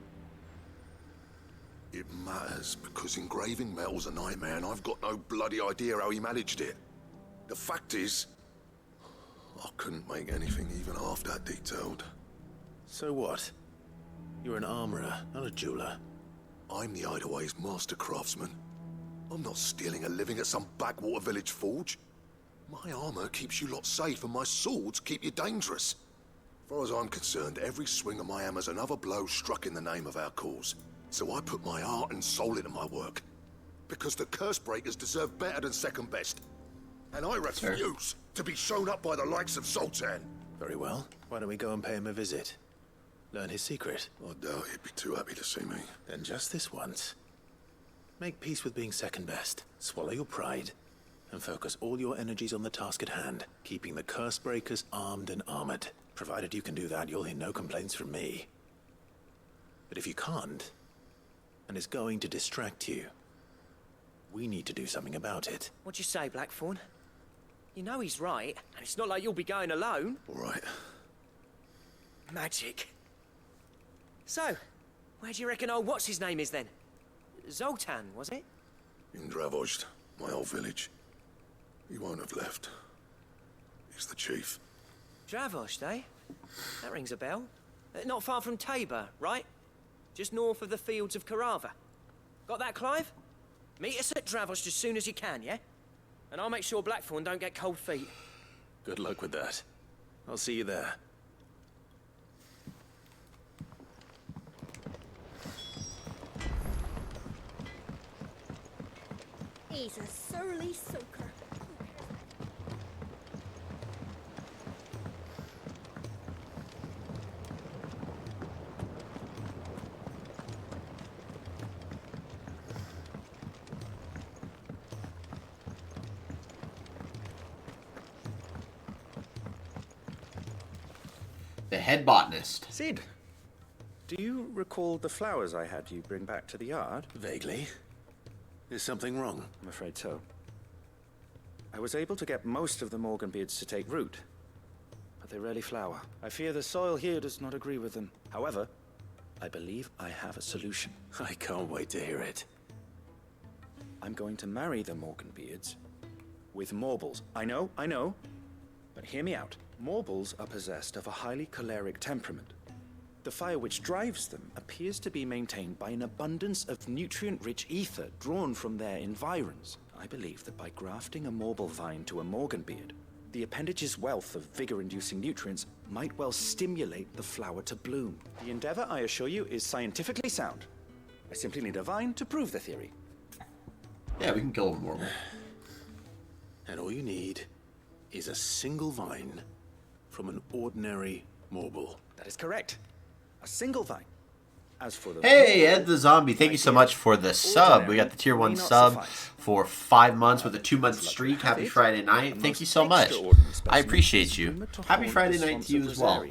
It matters because engraving metal's a nightmare, and I've got no bloody idea how he managed it. The fact is, I couldn't make anything even half that detailed. So what? You're an armorer, not a jeweler. I'm the Hideaway's master craftsman. I'm not stealing a living at some backwater village forge. My armor keeps you lot safe, and my swords keep you dangerous. As far as I'm concerned, every swing of my hammer's another blow struck in the name of our cause. So I put my heart and soul into my work. Because the curse breakers deserve better than second best. And I refuse to be shown up by the likes of Zoltan. Very well. Why don't we go and pay him a visit? Learn his secret. I doubt he'd be too happy to see me. Then just this once. Make peace with being second best. Swallow your pride. and focus all your energies on the task at hand, keeping the curse breakers armed and armored. Provided you can do that, you'll hear no complaints from me. But if you can't, and it's going to distract you, we need to do something about it. What'd you say, Blackthorn? You know he's right, and it's not like you'll be going alone. All right. Magic. So, where do you reckon old what's-his-name is then? Zoltan, was it? In Dravozd, my old village. He won't have left. He's the chief. Dravozd, eh? That rings a bell. Not far from Tabor, right? Just north of the fields of Carava. Got that, Clive? Meet us at Dravozd as soon as you can, yeah? And I'll make sure Blackthorn don't get cold feet. Good luck with that. I'll see you there. He's a surly soaker. The head botanist. Sid, do you recall the flowers I had you bring back to the yard? Vaguely. Is something wrong? I'm afraid so. I was able to get most of the Morganbeards to take root, but they rarely flower. I fear the soil here does not agree with them. However, I believe I have a solution. I can't wait to hear it. I'm going to marry the Morganbeards with Morbles. I know, but hear me out. Morbles are possessed of a highly choleric temperament. The fire which drives them appears to be maintained by an abundance of nutrient-rich ether drawn from their environs. I believe that by grafting a Morble vine to a Morganbeard, the appendage's wealth of vigor-inducing nutrients might well stimulate the flower to bloom. The endeavor, I assure you, is scientifically sound. I simply need a vine to prove the theory. Yeah, we can kill a Morble. And all you need is a single vine from an ordinary Morble. That is correct. A single vine. As for the Hey, Ed the Zombie, thank you so much for the sub. We got the tier 1 sub for 5 months with a 2-month streak. Happy Friday night. Thank you so much. I appreciate you. Happy Friday night to you as well.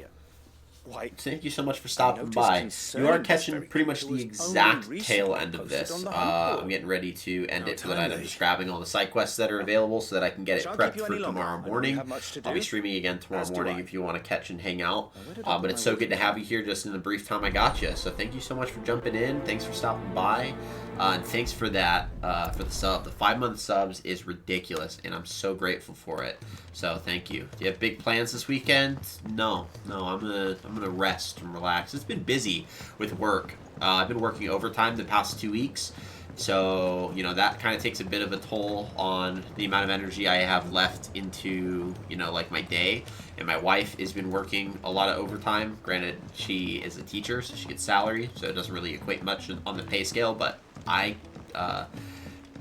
Thank you so much for stopping by. You are catching pretty much the exact tail end of this. I'm getting ready to end it for the night. I'm just grabbing all the side quests that are available so that I can get it prepped for tomorrow morning. I'll be streaming again tomorrow morning if you want to catch and hang out. But it's so good to have you here just in the brief time I got you. So thank you so much for jumping in. Thanks for stopping by. And thanks for that, for the sub. The 5-month subs is ridiculous, and I'm so grateful for it. So thank you. Do you have big plans this weekend? No, I'm gonna rest and relax. It's been busy with work. I've been working overtime the past 2 weeks, so that kind of takes a bit of a toll on the amount of energy I have left into like my day. And my wife has been working a lot of overtime. Granted, she is a teacher, so she gets salary, so it doesn't really equate much on the pay scale, but I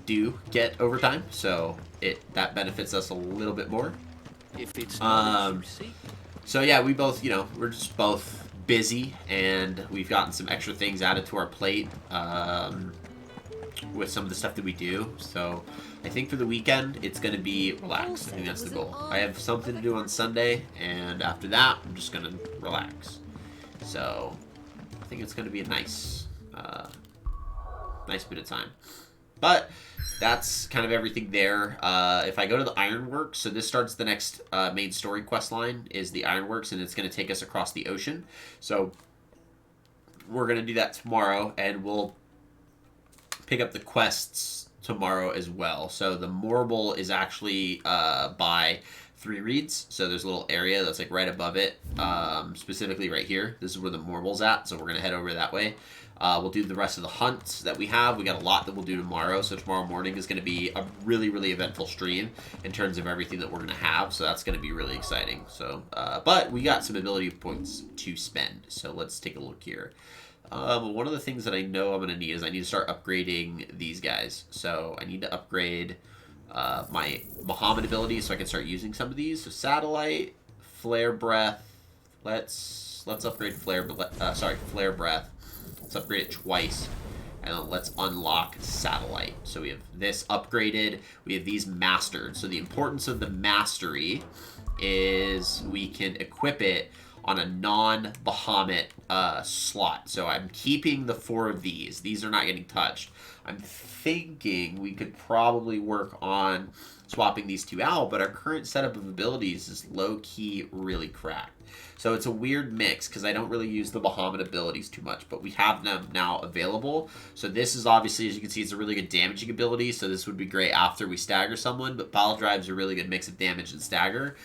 do get overtime, so that benefits us a little bit more. If it's not so yeah, we both, we're just both busy, and we've gotten some extra things added to our plate with some of the stuff that we do. So I think for the weekend, it's going to be relaxed. I think that's the goal. I have something to do on Sunday, and after that, I'm just going to relax. So I think it's going to be a nice bit of time. But that's kind of everything there. If I go to the Ironworks, so this starts the next main story quest line is the Ironworks, and it's going to take us across the ocean. So we're going to do that tomorrow, and we'll pick up the quests tomorrow as well. So the Morble is actually by 3 Reeds. So there's a little area that's like right above it, specifically right here. This is where the Morble's at, so we're going to head over that way. We'll do the rest of the hunts that we have. We got a lot that we'll do tomorrow, so tomorrow morning is going to be a really, really eventful stream in terms of everything that we're going to have, so that's going to be really exciting. So, but we got some ability points to spend, so let's take a look here. One of the things that I know I'm going to need is I need to start upgrading these guys. So I need to upgrade my Muhammad ability so I can start using some of these. So Satellite, Flare Breath. Let's upgrade Flare Breath. Let's upgrade it twice. And let's unlock satellite. So we have this upgraded. We have these mastered. So the importance of the mastery is we can equip it on a non-Bahamut slot. So I'm keeping the 4 of these. These are not getting touched. I'm thinking we could probably work on swapping these 2 out, but our current setup of abilities is low-key really cracked. So it's a weird mix because I don't really use the Bahamut abilities too much, but we have them now available. So this is obviously, as you can see, it's a really good damaging ability, so this would be great after we stagger someone, but Pile Drive's a really good mix of damage and stagger.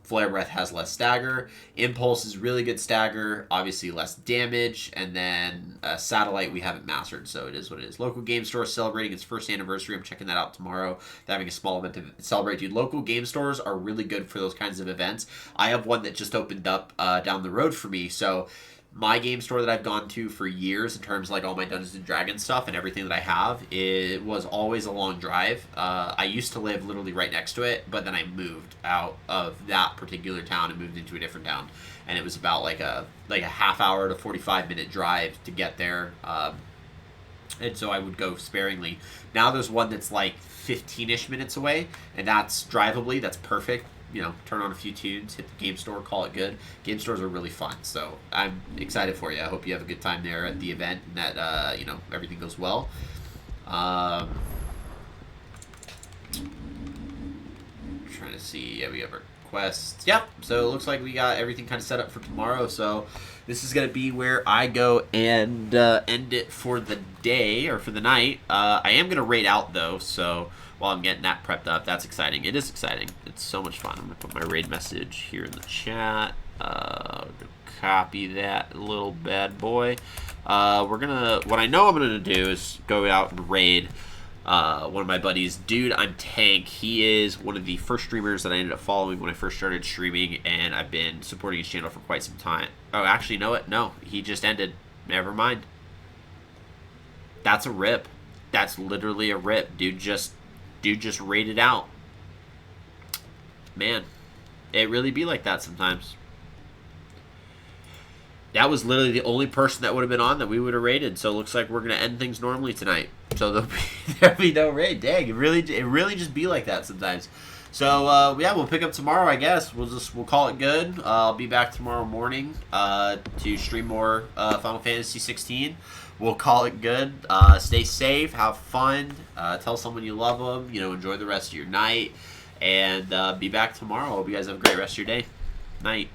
Flare Breath has less stagger. Impulse is really good stagger, obviously less damage. And then Satellite we haven't mastered, so it is what it is. Local game store celebrating its first anniversary. I'm checking that out tomorrow. They're having a small event to celebrate. Dude, local game stores are really good for those kinds of events. I have one that just opened up down the road for me, so my game store that I've gone to for years in terms of like all my Dungeons and Dragons stuff and everything that I have, it was always a long drive. I used to live literally right next to it, but then I moved out of that particular town and moved into a different town, and it was about like a half hour to 45-minute drive to get there, and so I would go sparingly. Now there's one that's like 15-ish minutes away, and that's drivably. That's perfect. You know, turn on a few tunes, hit the game store, call it good. Game stores are really fun, so I'm excited for you. I hope you have a good time there at the event and that, you know, everything goes well. Trying to see, yeah, we have our quests. Yep, so it looks like we got everything kind of set up for tomorrow, so this is going to be where I go and end it for the day, or for the night. I am going to raid out, though, so while I'm getting that prepped up, that's exciting. It is exciting. It's so much fun. I'm going to put my raid message here in the chat. Copy that little bad boy. We're going to, what I know I'm going to do is go out and raid one of my buddies. Dude, I'm Tank. He is one of the first streamers that I ended up following when I first started streaming, and I've been supporting his channel for quite some time. Oh, actually, you know what? No, he just ended. Never mind. That's a rip. That's literally a rip. Dude just raided out. Man, it really be like that sometimes. That was literally the only person that would have been on that we would have raided. So it looks like we're gonna end things normally tonight. So there'll be no raid. Dang, it really just be like that sometimes. So yeah, we'll pick up tomorrow, I guess. We'll call it good. I'll be back tomorrow morning to stream more Final Fantasy 16. We'll call it good. Stay safe, have fun, tell someone you love them. You know, enjoy the rest of your night, and be back tomorrow. Hope you guys have a great rest of your day. Night.